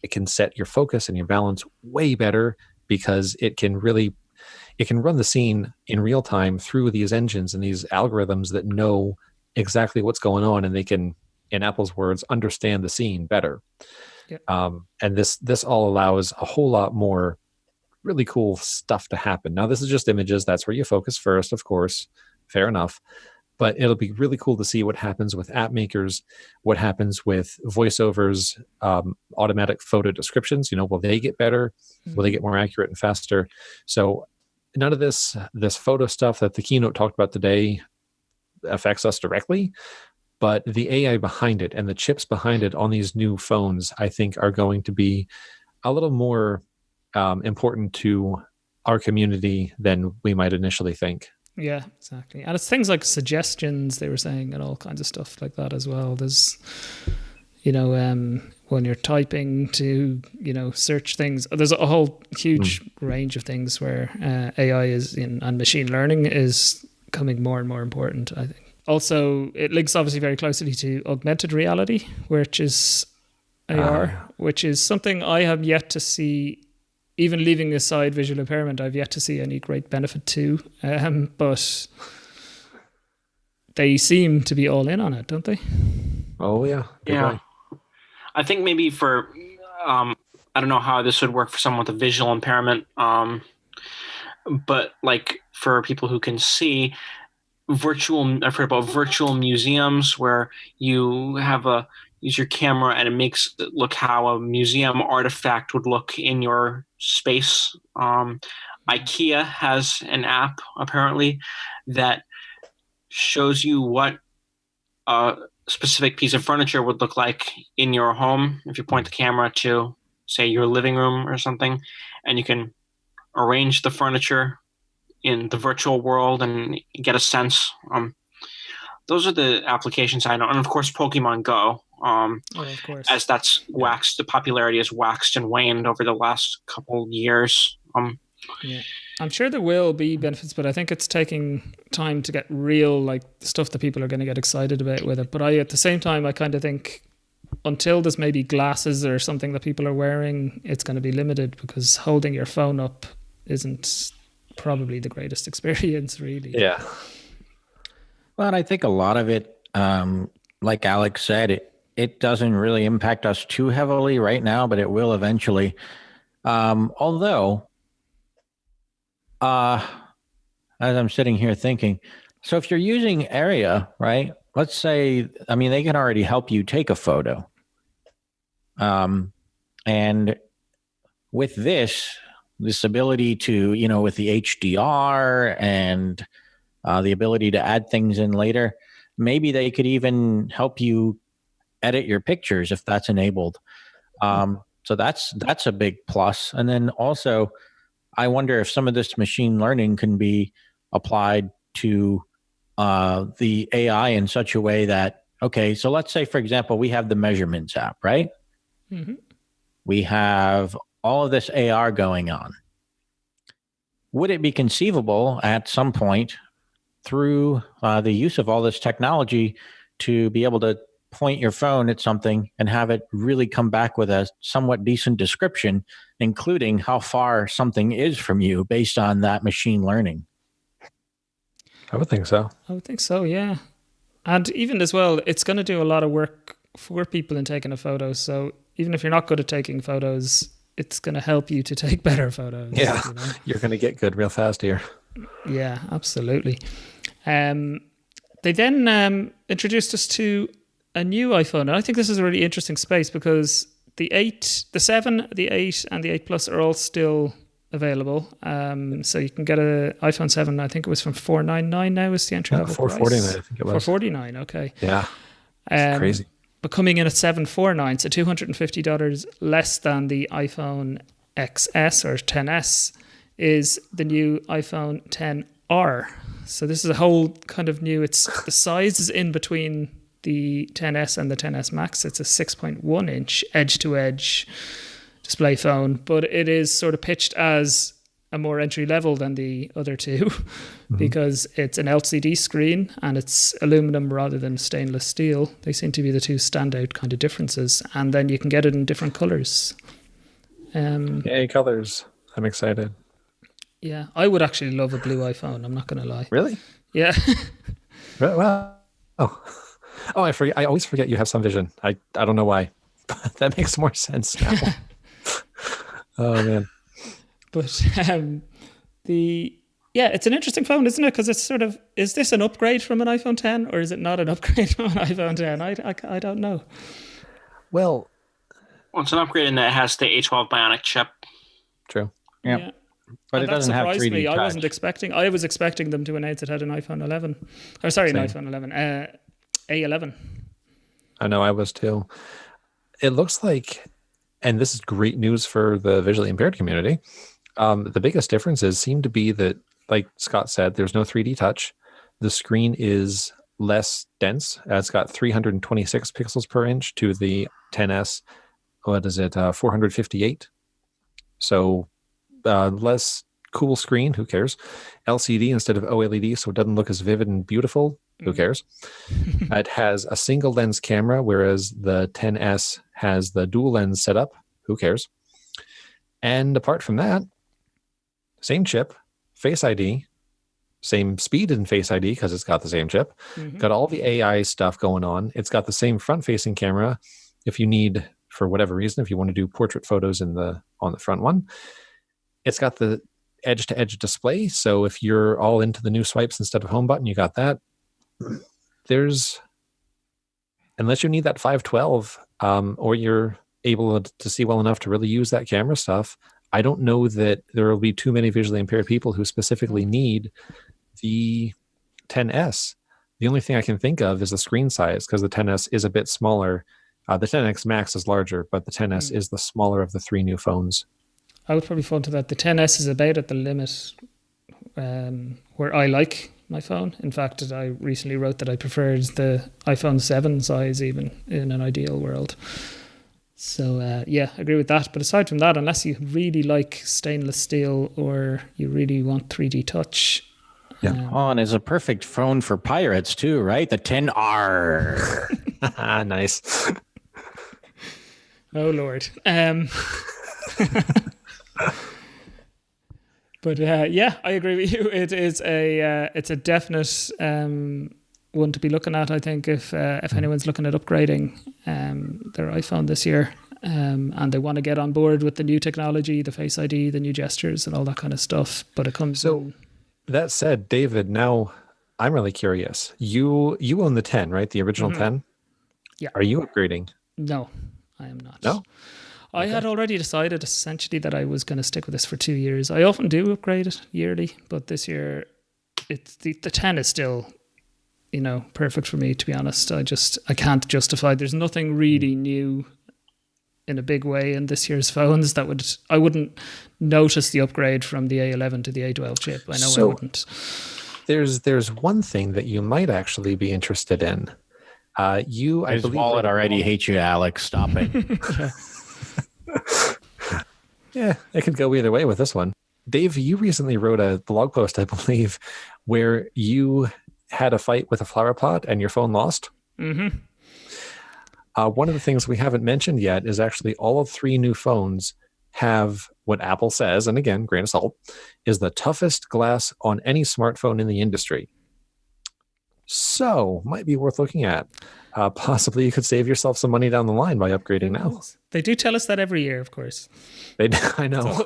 It can set your focus and your balance way better because it can run the scene in real time through these engines and these algorithms that know exactly what's going on, and they can, in Apple's words, understand the scene better. Yep. And this all allows a whole lot more really cool stuff to happen. Now, this is just images. That's where you focus first, of course. Fair enough. But it'll be really cool to see what happens with app makers, what happens with voiceovers, automatic photo descriptions. Will they get better? Will they get more accurate and faster? So none of this photo stuff that the keynote talked about today affects us directly, but the AI behind it and the chips behind it on these new phones, I think, are going to be a little more important to our community than we might initially think. Yeah, exactly. And it's things like suggestions, they were saying, and all kinds of stuff like that as well. There's, when you're typing to, search things, there's a whole huge range of things where AI and machine learning is becoming more and more important, I think. Also, it links obviously very closely to augmented reality, which is AR, which is something I have yet to see. Even leaving aside visual impairment, I've yet to see any great benefit to. But they seem to be all in on it, don't they? Oh, yeah. Yeah. I think maybe for, I don't know how this would work for someone with a visual impairment, but like for people who can see, I've heard about virtual museums where you use your camera and it makes it look how a museum artifact would look in your space. IKEA has an app apparently that shows you what a specific piece of furniture would look like in your home if you point the camera to, say, your living room or something, and you can arrange the furniture in the virtual world and get a sense. Those are the applications I know. And of course, Pokemon Go. Of course. As that's waxed, the popularity has waxed and waned over the last couple years. Yeah, I'm sure there will be benefits, but I think it's taking time to get real, like, stuff that people are going to get excited about with it. But at the same time, I kind of think until there's maybe glasses or something that people are wearing, it's going to be limited because holding your phone up isn't probably the greatest experience, really. Yeah. Well, and I think a lot of it, like Alex said, it doesn't really impact us too heavily right now, but it will eventually. Although, as I'm sitting here thinking, so if you're using Area, right? Let's say, I mean, they can already help you take a photo. And with this ability to, you know, with the HDR and the ability to add things in later, maybe they could even help you edit your pictures if that's enabled. So that's a big plus. And then also, I wonder if some of this machine learning can be applied to the AI in such a way that, okay, so let's say, for example, we have the measurements app, right? Mm-hmm. We have all of this AR going on. Would it be conceivable at some point through the use of all this technology to be able to point your phone at something and have it really come back with a somewhat decent description, including how far something is from you based on that machine learning? I would think so. I would think so, yeah. And even as well, it's going to do a lot of work for people in taking a photo. So even if you're not good at taking photos, it's going to help you to take better photos. Yeah, you know? you're going to get good real fast here. Yeah, absolutely. They then introduced us to a new iPhone. And I think this is a really interesting space because the 8, the 7, the 8, and the 8 Plus are all still available. So you can get an iPhone 7, I think it was from $499 now is the entry level price. $449, I think it was. $449, okay. Yeah, it's crazy. But coming in at $749, so $250 less than the iPhone XS or XS is the new iPhone XR. So this is a whole kind of new, the size is in between the XS and the XS Max. It's a 6.1 inch edge-to-edge display phone, but it is sort of pitched as a more entry level than the other two because it's an LCD screen and it's aluminum rather than stainless steel. They seem to be the two standout kind of differences. And then you can get it in different colors. Yay, colors. I'm excited. Yeah, I would actually love a blue iPhone. I'm not going to lie. Really? Yeah. Well, I forget. I always forget you have some vision. I don't know why, but that makes more sense now. Oh man. But it's an interesting phone, isn't it? Because it's sort of, is this an upgrade from an iPhone 10 or is it not an upgrade from an iPhone 10? I don't know. Well, it's an upgrade in that it has the A12 Bionic chip. True. Yeah. But it doesn't have 3D me. touch. I was expecting them to announce it had an iPhone 11. Or sorry, an iPhone 11. A11. I know, I was too. It looks like, and this is great news for the visually impaired community, the biggest differences seem to be that, like Scott said, there's no 3D touch. The screen is less dense. It's got 326 pixels per inch to the XS. What is it? 458. So less cool screen. Who cares? LCD instead of OLED, so it doesn't look as vivid and beautiful. Who cares? It has a single lens camera, whereas the XS has the dual lens setup. Who cares? And apart from that, same chip, Face ID, same speed in Face ID because it's got the same chip. Got all the AI stuff going on. It's got the same front-facing camera. If you need, for whatever reason, if you want to do portrait photos on the front one, it's got the edge-to-edge display. So if you're all into the new swipes instead of home button, you got that. There's, unless you need that 512 or you're able to see well enough to really use that camera stuff, I don't know that there will be too many visually impaired people who specifically need the XS. The only thing I can think of is the screen size because the XS is a bit smaller. The XS Max is larger, but the XS is the smaller of the three new phones. I would probably fall to that. The XS is about at the limit where I like my phone. In fact, I recently wrote that I preferred the iPhone 7 size even in an ideal world. So, I agree with that. But aside from that, unless you really like stainless steel or you really want 3D touch. Yeah. And it's a perfect phone for pirates too, right? The XR. Nice. Oh Lord. But yeah, I agree with you. It is it's a definite one to be looking at. I think if anyone's looking at upgrading their iPhone this year, and they want to get on board with the new technology, the Face ID, the new gestures, and all that kind of stuff. But it comes. So that said, David, now I'm really curious. You own the 10, right? The original 10. Yeah. Are you upgrading? No, I am not. No. I had already decided essentially that I was going to stick with this for 2 years. I often do upgrade it yearly, but this year, it's the 10 is still, perfect for me. To be honest, I can't justify. There's nothing really new in a big way in this year's phones that I wouldn't notice the upgrade from the A11 to the A12 chip. I know I wouldn't. There's one thing that you might actually be interested in. I believe wallet already hates you, Alex. Stop it. Yeah, it could go either way with this one. Dave, you recently wrote a blog post, I believe, where you had a fight with a flower pot and your phone lost. Mm-hmm. One of the things we haven't mentioned yet is actually all of 3 new phones have what Apple says, and again, grain of salt, is the toughest glass on any smartphone in the industry. So, might be worth looking at. Possibly you could save yourself some money down the line by upgrading now. They do tell us that every year, of course. I know.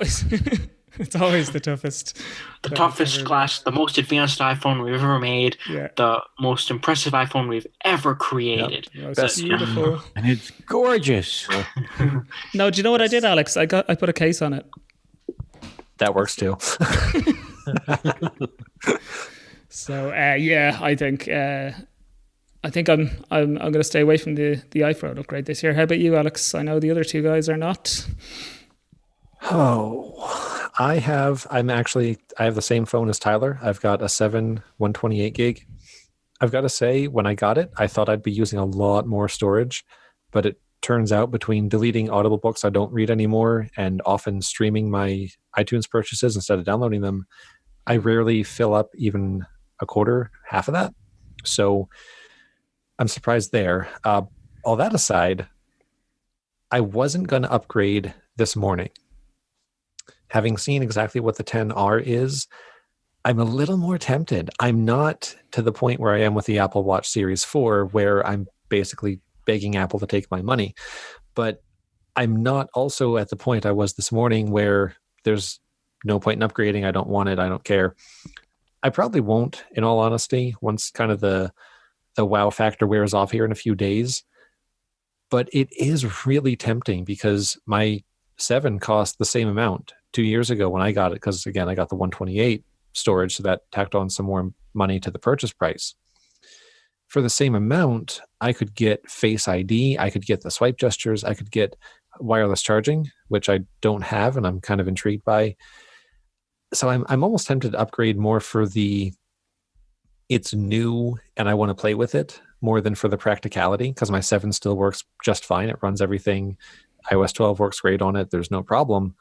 It's always the toughest. The toughest glass, the most advanced iPhone we've ever made, the most impressive iPhone we've ever created. Yep. That's beautiful. And it's gorgeous. No, do you know what I did, Alex? I put a case on it. That works too. So I think I'm going to stay away from the iPhone upgrade this year. How about you, Alex? I know the other 2 guys are not. Oh, I have the same phone as Tyler. I've got a 7 128 gig. I've got to say, when I got it, I thought I'd be using a lot more storage, but it turns out between deleting Audible books I don't read anymore and often streaming my iTunes purchases instead of downloading them, I rarely fill up even a quarter, half of that. So I'm surprised there. All that aside, I wasn't going to upgrade this morning. Having seen exactly what the 10R is, I'm a little more tempted. I'm not to the point where I am with the Apple Watch Series 4, where I'm basically begging Apple to take my money. But I'm not also at the point I was this morning where there's no point in upgrading. I don't want it. I don't care. I probably won't, in all honesty, once kind of the wow factor wears off here in a few days. But it is really tempting because my 7 cost the same amount 2 years ago when I got it, because again, I got the 128 storage, so that tacked on some more money to the purchase price. For the same amount, I could get Face ID, I could get the swipe gestures, I could get wireless charging, which I don't have and I'm kind of intrigued by. So I'm almost tempted to upgrade more for it's new and I want to play with it more than for the practicality, because my 7 still works just fine. It runs everything. iOS 12 works great on it. There's no problem.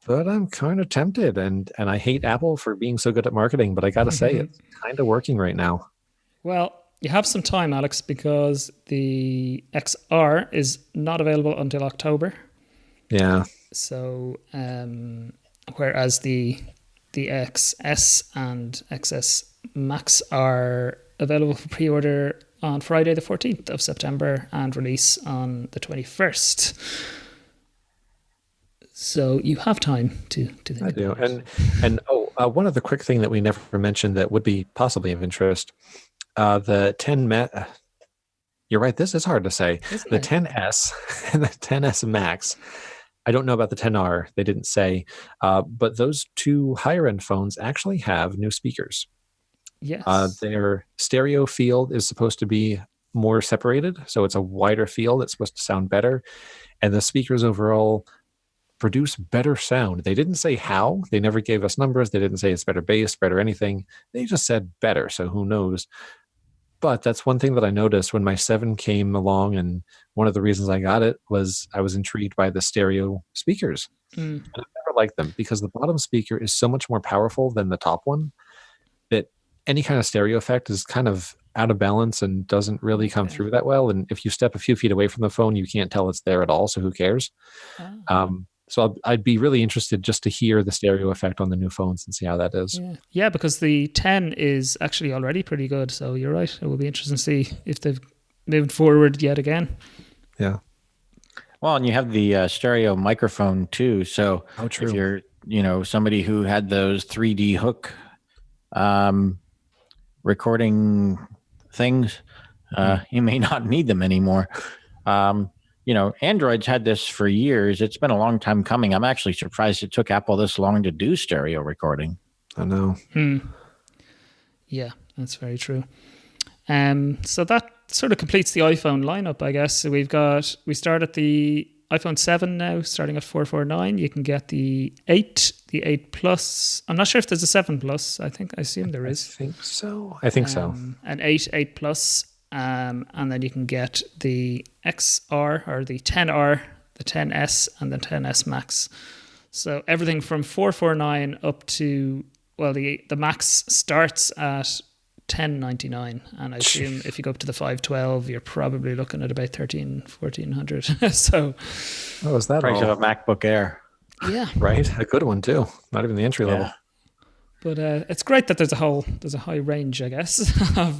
But I'm kind of tempted, and I hate Apple for being so good at marketing, but I got to say, it's kind of working right now. Well, you have some time, Alex, because the XR is not available until October. Yeah. So, whereas the XS and XS Max are available for pre-order on Friday the 14th of September and release on the 21st. So you have time to think I do. about it. And one other quick thing that we never mentioned that would be possibly of interest, the 10 you're right, this is hard to say. Isn't the it? 10S and the 10S Max. I don't know about the 10R. They didn't say. But those 2 higher end phones actually have new speakers. Yes. Their stereo field is supposed to be more separated. So it's a wider field. It's supposed to sound better. And the speakers overall produce better sound. They didn't say how. They never gave us numbers. They didn't say it's better bass, better anything. They just said better. So who knows? But that's one thing that I noticed when my 7 came along, and one of the reasons I got it was I was intrigued by the stereo speakers. And I've never liked them because the bottom speaker is so much more powerful than the top one that any kind of stereo effect is kind of out of balance and doesn't really come through that well. And if you step a few feet away from the phone, you can't tell it's there at all. So who cares? So I'd be really interested just to hear the stereo effect on the new phones and see how that is. Yeah, because the 10 is actually already pretty good. So you're right. It will be interesting to see if they've moved forward yet again. Yeah. Well, and you have the stereo microphone too. So true. if you're, somebody who had those 3D hook recording things, you may not need them anymore. Android's had this for years. It's been a long time coming. I'm actually surprised it took Apple this long to do stereo recording. I know. Yeah, that's very true. So that sort of completes the iPhone lineup, I guess. So we start at the iPhone 7 now, starting at $449. You can get the 8, the 8 Plus. I'm not sure if there's a 7 Plus. I assume there is. I think so. An 8 Plus. And then you can get the XR or the 10R, the 10S, and the 10S Max. So everything from $449 up to, well, the Max starts at $1,099, and I assume if you go up to the 512, you're probably looking at about $1,400. So, what was that? Price of a MacBook Air. Yeah, right. A good one too. Not even the entry level. But it's great that there's a high range, I guess, of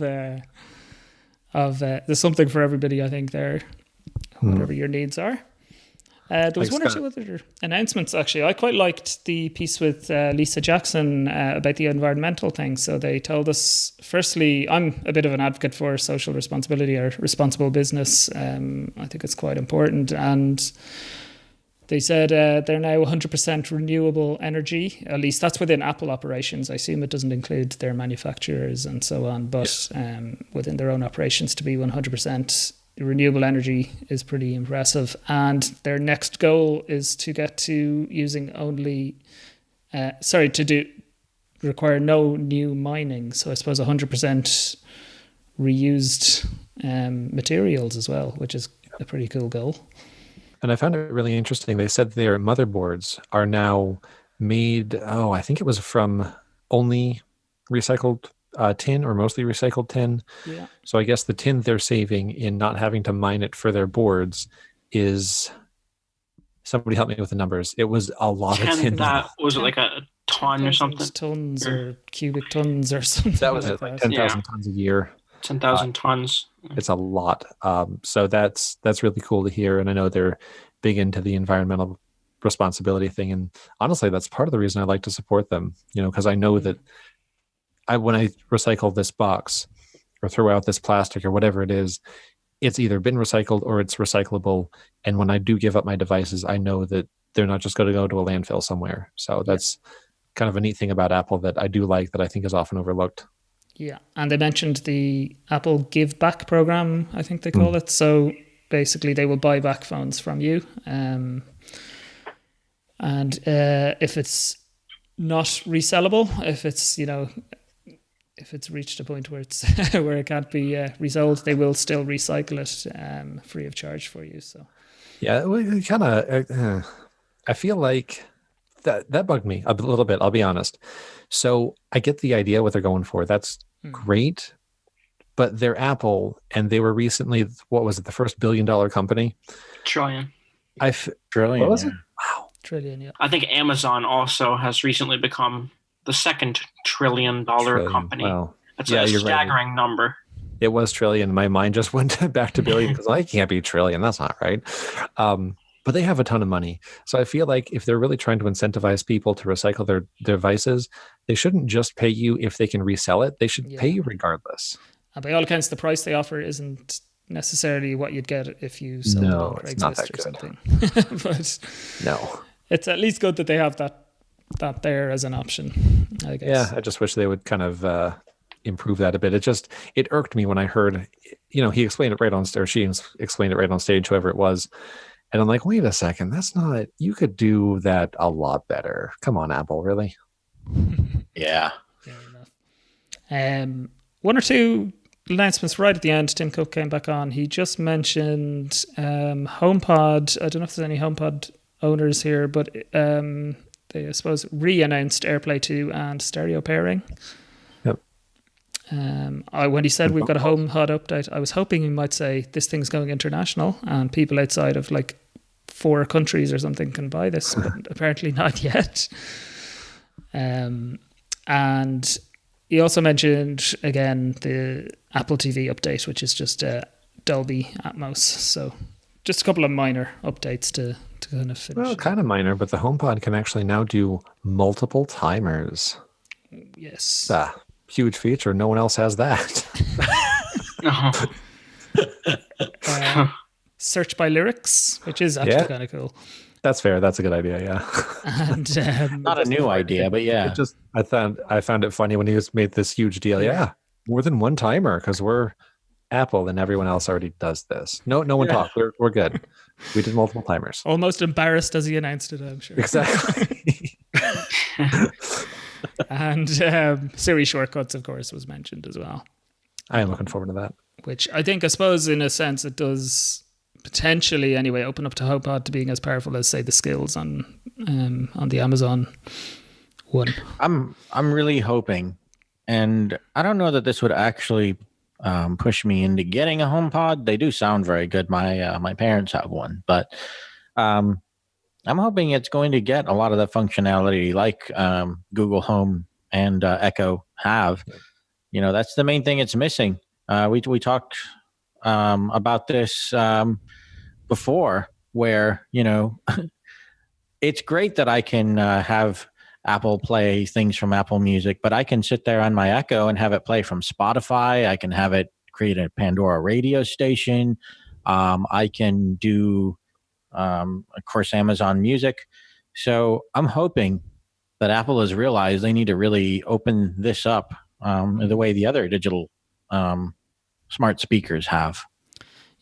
there's something for everybody, I think, there, whatever your needs are. There was one or two other announcements, actually. I quite liked the piece with Lisa Jackson about the environmental thing. So they told us, firstly, I'm a bit of an advocate for social responsibility or responsible business. I think it's quite important. And they said they're now 100% renewable energy. At least that's within Apple operations. I assume it doesn't include their manufacturers and so on. But within their own operations, to be 100% renewable energy is pretty impressive. And their next goal is to get to using only, require no new mining. So I suppose 100% reused materials as well, which is a pretty cool goal. And I found it really interesting. They said their motherboards are now made, I think it was from only recycled tin or mostly recycled tin. Yeah. So I guess the tin they're saving in not having to mine it for their boards is, somebody help me with the numbers. It was a lot of tin. Was it like a ton or something? Tons or cubic tons or something. That was like 10,000 tons a year. 10,000 tons. It's a lot. So that's really cool to hear. And I know they're big into the environmental responsibility thing. And honestly, that's part of the reason I like to support them, because I know that when I recycle this box or throw out this plastic or whatever it is, it's either been recycled or it's recyclable. And when I do give up my devices, I know that they're not just going to go to a landfill somewhere. So that's kind of a neat thing about Apple that I do like, that I think is often overlooked. Yeah, and they mentioned the Apple Give Back program, I think they call it. So basically, they will buy back phones from you, and if it's not resellable, if it's reached a point where it's where it can't be resold, they will still recycle it free of charge for you. So yeah, it kind of I feel like that bugged me a little bit, I'll be honest. So I get the idea what they're going for. That's great. But they're Apple, and they were recently, what was it, the first $1 billion company? Trillion. Trillion. What was it? Wow. Trillion, yeah. I think Amazon also has recently become the second $1 trillion company. Wow. That's a staggering number. It was trillion. My mind just went back to billion because I can't be trillion. That's not right. But they have a ton of money. So I feel like if they're really trying to incentivize people to recycle their devices, they shouldn't just pay you if they can resell it. They should pay you regardless. And by all accounts, the price they offer isn't necessarily what you'd get if you sold it on Craigslist or something. But no, it's at least good that they have that there as an option, I guess. Yeah, I just wish they would kind of improve that a bit. It irked me when I heard, he explained it right on stage, she explained it right on stage, whoever it was. And I'm like, wait a second, that's not, you could do that a lot better. Come on, Apple, really? Yeah. Fair enough. One or two announcements right at the end. Tim Cook came back on. He just mentioned HomePod. I don't know if there's any HomePod owners here, but they, I suppose, re-announced AirPlay 2 and stereo pairing. Yep. When he said we've got a HomePod update, I was hoping he might say this thing's going international and people outside of like 4 countries or something can buy this, but apparently not yet. And he also mentioned again the Apple TV update, which is just Dolby Atmos. So just a couple of minor updates to kind of finish. Well, kind of minor, but the HomePod can actually now do multiple timers. Yes. Huge feature. No one else has that. Search by lyrics, which is actually kind of cool. That's fair. That's a good idea. Yeah. And Not a new idea, but yeah. I found it funny when he made this huge deal. Yeah, more than one timer because we're Apple and everyone else already does this. No one talked. We're good. We did multiple timers. Almost embarrassed as he announced it, I'm sure. Exactly. And Siri shortcuts, of course, was mentioned as well. I am looking forward to that. Which I suppose, in a sense, it does potentially, anyway, open up to HomePod to being as powerful as, say, the skills on the Amazon one. I'm really hoping, and I don't know that this would actually push me into getting a HomePod. They do sound very good. My parents have one, but I'm hoping it's going to get a lot of the functionality like Google Home and Echo have. You know, that's the main thing it's missing. We talked about this before, where, you know, it's great that I can have Apple play things from Apple Music, but I can sit there on my Echo and have it play from Spotify. I can have it create a Pandora radio station. I can do, of course, Amazon Music. So I'm hoping that Apple has realized they need to really open this up the way the other digital smart speakers have.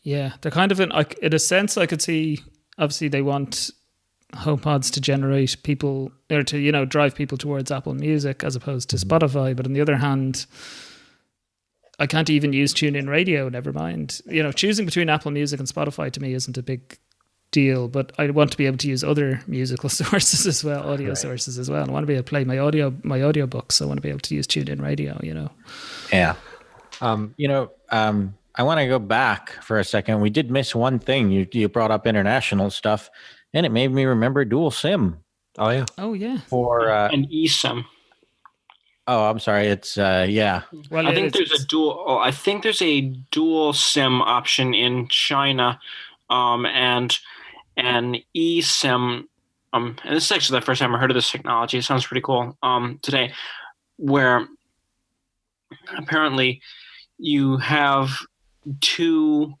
Yeah, they're kind of in a sense, I could see, obviously they want HomePods to generate people, or to, you know, drive people towards Apple Music as opposed to Spotify. But on the other hand, I can't even use TuneIn Radio, never mind. You know, choosing between Apple Music and Spotify to me isn't a big deal, but I want to be able to use other musical sources as well, audio sources as well. I want to be able to play my audio books. So I want to be able to use TuneIn Radio, you know. Yeah. I want to go back for a second. We did miss one thing. You brought up international stuff, and it made me remember dual SIM. Oh yeah. Oh yeah. For an eSIM. Oh, I'm sorry. It's yeah. Well, I think there's a dual SIM option in China, and an eSIM. And this is actually the first time I heard of this technology. It sounds pretty cool. Today, where apparently you have two,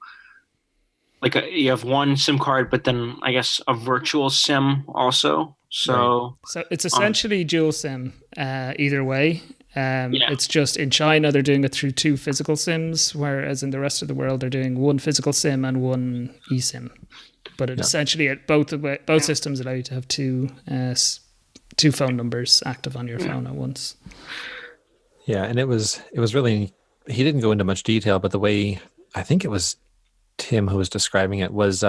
you have one SIM card, but then I guess a virtual SIM also. So it's essentially dual SIM either way. It's just in China they're doing it through 2 physical SIMs, whereas in the rest of the world they're doing 1 physical SIM and 1 eSIM. But essentially both systems allow you to have 2 phone numbers active on your phone at once. Yeah, and it was really, he didn't go into much detail, but the way, I think it was Tim who was describing it, was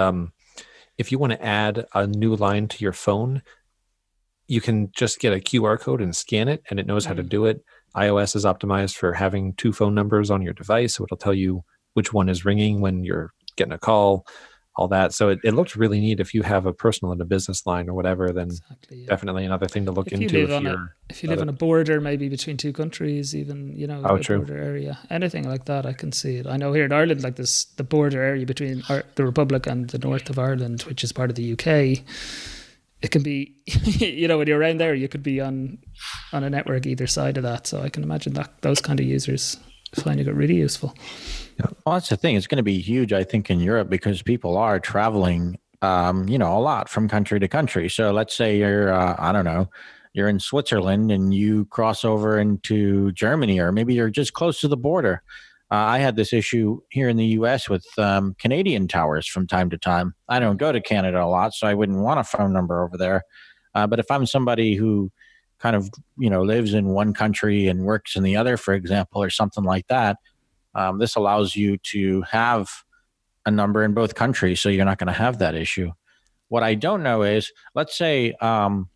if you want to add a new line to your phone, you can just get a QR code and scan it, and it knows how to do it. iOS is optimized for having 2 phone numbers on your device, so it'll tell you which one is ringing when you're getting a call, all that. So it looked really neat. If you have a personal and a business line or whatever, then definitely another thing to look into. If you live on a border, maybe between 2 countries, even, you know, a border area, anything like that, I can see it. I know here in Ireland, like this, the border area between the Republic and the north of Ireland, which is part of the UK, it can be, you know, when you're around there, you could be on a network either side of that. So I can imagine that those kind of users finding it really useful. Yeah. Well, that's the thing. It's going to be huge, I think, in Europe, because people are traveling, you know, a lot from country to country. So let's say you're, I don't know, you're in Switzerland and you cross over into Germany, or maybe you're just close to the border. I had this issue here in the U.S. with Canadian towers from time to time. I don't go to Canada a lot, so I wouldn't want a phone number over there. But if I'm somebody who kind of, you know, lives in one country and works in the other, for example, or something like that, this allows you to have a number in both countries, so you're not going to have that issue. What I don't know is, let's say I'm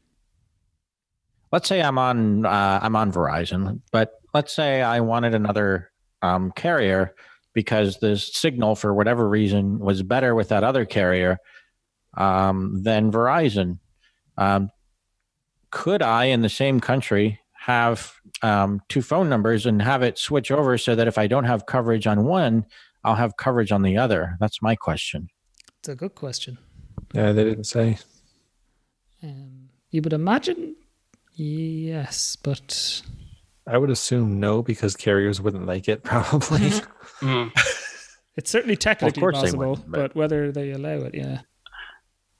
on Verizon, but let's say I wanted another carrier because the signal, for whatever reason, was better with that other carrier than Verizon. Could I, in the same country, have two phone numbers and have it switch over so that if I don't have coverage on one, I'll have coverage on the other? That's my question. It's a good question. Yeah, they didn't say. You would imagine yes, but I would assume no, because carriers wouldn't like it, probably. it's certainly technically course they possible, wouldn't, but whether they allow it, yeah.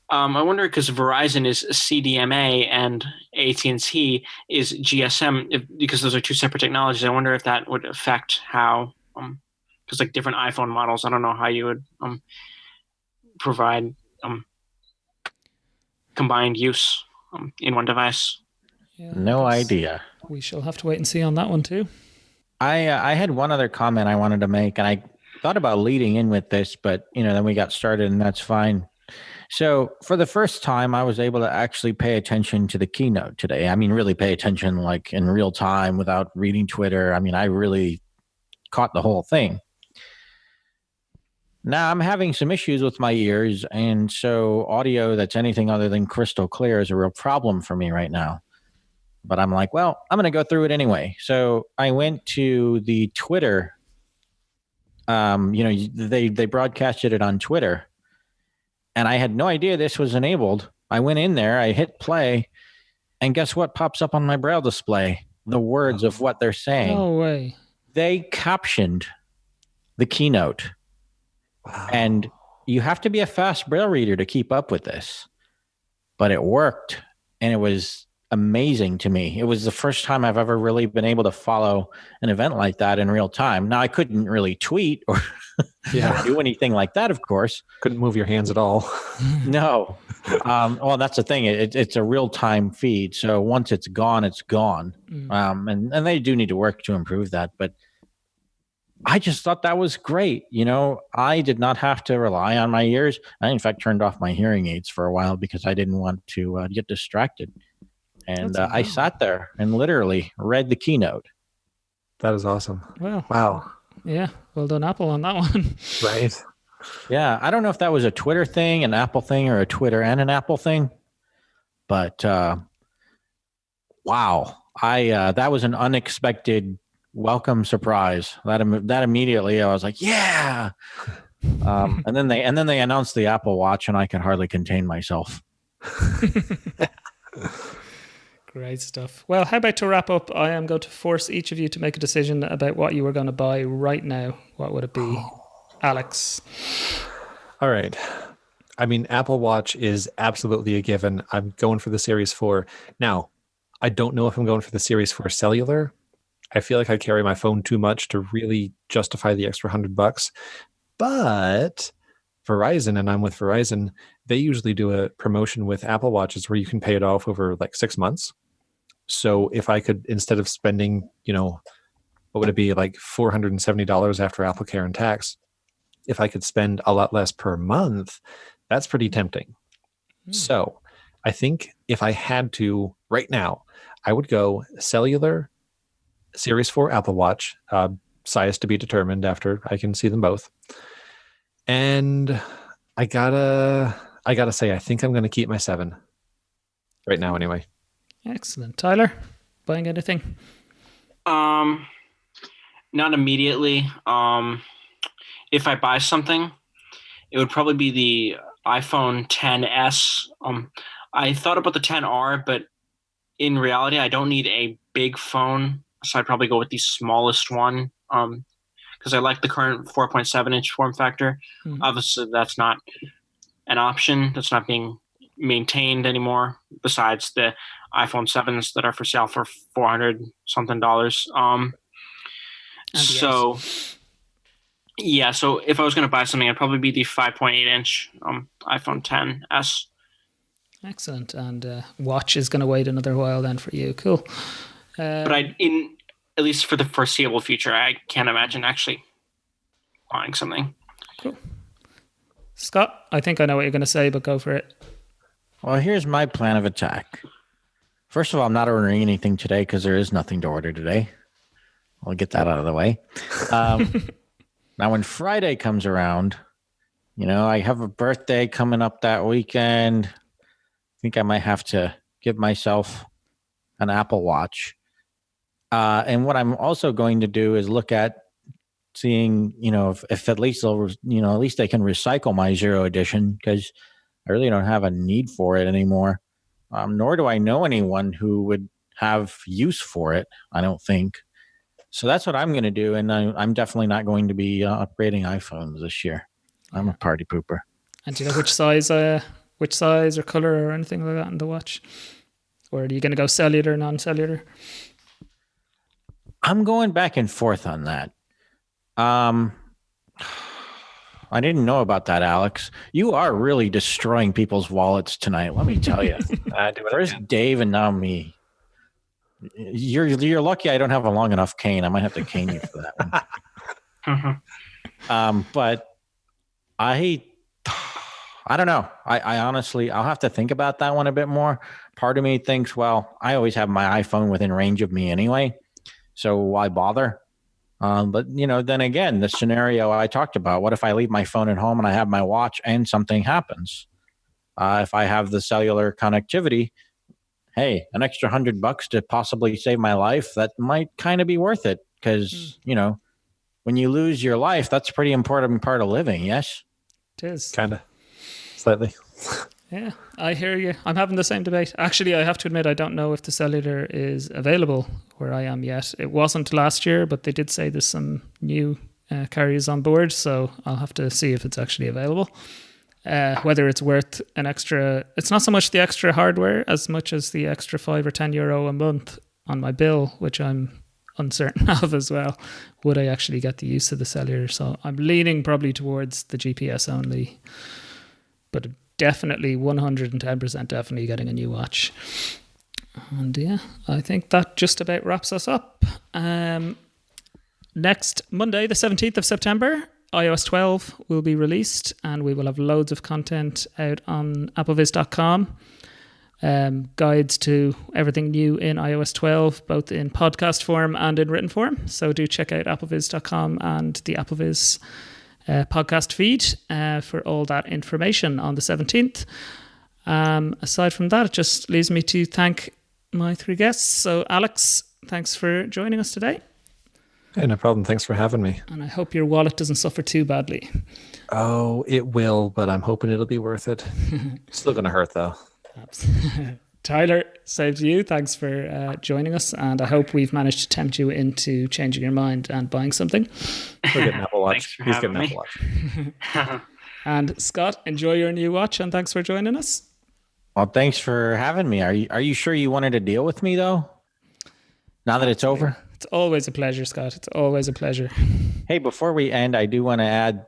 I wonder, because Verizon is CDMA and AT&T is GSM, because those are two separate technologies. I wonder if that would affect how, because like different iPhone models, I don't know how you would provide combined use in one device. Yeah, No idea. We shall have to wait and see on that one too. I had one other comment I wanted to make, and I thought about leading in with this, but then we got started, and that's fine. So for the first time, I was able to actually pay attention to the keynote today. I mean, really pay attention like in real time without reading Twitter. I mean, I really caught the whole thing. Now I'm having some issues with my ears, and so audio that's anything other than crystal clear is a real problem for me right now. But I'm like, well, I'm going to go through it anyway. So I went to the Twitter. They broadcasted it on Twitter. And I had no idea this was enabled. I went in there, I hit play, and guess what pops up on my Braille display? The words of what they're saying. No way. They captioned the keynote. Wow. And you have to be a fast Braille reader to keep up with this. But it worked, and it was amazing to me. It was the first time I've ever really been able to follow an event like that in real time. Now, I couldn't really tweet or do anything like that, of course. Couldn't move your hands at all. No. Well, that's the thing. It's a real-time feed. So once it's gone, it's gone. And they do need to work to improve that. But I just thought that was great. I did not have to rely on my ears. I, in fact, turned off my hearing aids for a while because I didn't want to get distracted. And I sat there and literally read the keynote. That is awesome. Well, Wow. Yeah. Well done, Apple, on that one. Right. Yeah. I don't know if that was a Twitter thing, an Apple thing, or a Twitter and an Apple thing. But wow. That was an unexpected welcome surprise. That immediately I was like, yeah. And then they announced the Apple Watch, and I could hardly contain myself. Great stuff. Well, how about to wrap up? I am going to force each of you to make a decision about what you were going to buy right now. What would it be? Alex. All right. I mean, Apple Watch is absolutely a given. I'm going for the Series 4. Now, I don't know if I'm going for the Series 4 cellular. I feel like I carry my phone too much to really justify the extra $100. But Verizon, and I'm with Verizon, they usually do a promotion with Apple Watches where you can pay it off over like 6 months. So if I could, instead of spending, what would it be, like $470 after Apple Care and tax, if I could spend a lot less per month, that's pretty tempting. So I think if I had to right now, I would go cellular, Series 4 Apple Watch, size to be determined after I can see them both. And I gotta say, I think I'm gonna keep my 7 right now anyway. Excellent. Tyler, buying anything? Not immediately. If I buy something, it would probably be the iPhone XS. I thought about the XR, but in reality, I don't need a big phone, so I'd probably go with the smallest one. Because I like the current 4.7-inch form factor. Obviously, that's not an option. That's not being maintained anymore, besides the iPhone 7s that are for sale for $400-something. So if I was going to buy something, it'd probably be the 5.8-inch iPhone XS. Excellent. And watch is going to wait another while then for you. Cool. But at least for the foreseeable future, I can't imagine actually buying something. Cool. Scott, I think I know what you're going to say, but go for it. Well, here's my plan of attack. First of all, I'm not ordering anything today because there is nothing to order today. I'll get that out of the way. Now, when Friday comes around, I have a birthday coming up that weekend. I think I might have to give myself an Apple Watch. And what I'm also going to do is look at seeing, if at least they'll, at least they can recycle my Zero Edition, because I really don't have a need for it anymore. Nor do I know anyone who would have use for it, I don't think. So that's what I'm going to do. And I'm definitely not going to be upgrading iPhones this year. I'm a party pooper. And do you know which size or color or anything like that in the watch? Or are you going to go cellular, non-cellular? I'm going back and forth on that. I didn't know about that, Alex. You are really destroying people's wallets tonight. Let me tell you. First Dave and now me. You're lucky I don't have a long enough cane. I might have to cane you for that one. But I don't know. I honestly, I'll have to think about that one a bit more. Part of me thinks, well, I always have my iPhone within range of me anyway, so why bother? But then again, the scenario I talked about, what if I leave my phone at home and I have my watch and something happens? If I have the cellular connectivity, hey, an extra $100 to possibly save my life, that might kind of be worth it, because, when you lose your life, that's a pretty important part of living, yes? It is. Kind of. Slightly. Yeah, I hear you. I'm having the same debate. Actually, I have to admit, I don't know if the cellular is available where I am yet. It wasn't last year, but they did say there's some new carriers on board, so I'll have to see if it's actually available. Whether it's worth an extra... It's not so much the extra hardware as much as the extra €5 or €10 a month on my bill, which I'm uncertain of as well. Would I actually get the use of the cellular? So I'm leaning probably towards the GPS only, but definitely 110% definitely getting a new watch. And yeah, I think that just about wraps us up. Next Monday, the 17th of September, iOS 12 will be released, and we will have loads of content out on AppleVis.com. Guides to everything new in iOS 12, both in podcast form and in written form. So do check out AppleVis.com and the AppleVis podcast feed for all that information on the 17th. Aside from that, it just leaves me to thank my three guests. So Alex, thanks for joining us today. Hey, no problem. Thanks for having me. And I hope your wallet doesn't suffer too badly. Oh, it will, but I'm hoping it'll be worth it. Still going to hurt, though. Tyler, same to you. Thanks for joining us, and I hope we've managed to tempt you into changing your mind and buying something. We're getting Apple Watch. He's getting Apple Watch. And Scott, enjoy your new watch, and thanks for joining us. Well, thanks for having me. Are you sure you wanted to deal with me, though? Now that it's over? It's always a pleasure, Scott. It's always a pleasure. Hey, before we end, I do want to add,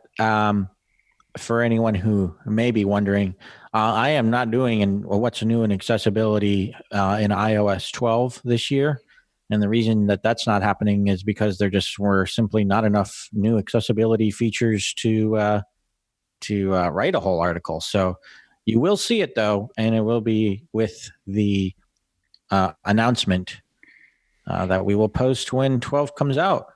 for anyone who may be wondering, I am not doing what's new in accessibility in iOS 12 this year. And the reason that that's not happening is because there just were simply not enough new accessibility features to write a whole article. So you will see it, though, and it will be with the announcement that we will post when 12 comes out.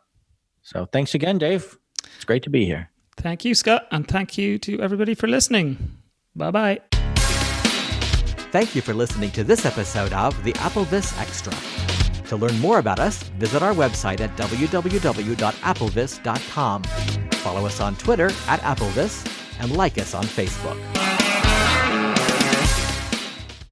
So thanks again, Dave. It's great to be here. Thank you, Scott, and thank you to everybody for listening. Bye-bye. Thank you for listening to this episode of the AppleVis Extra. To learn more about us, visit our website at www.applevis.com. Follow us on Twitter @AppleVis and like us on Facebook.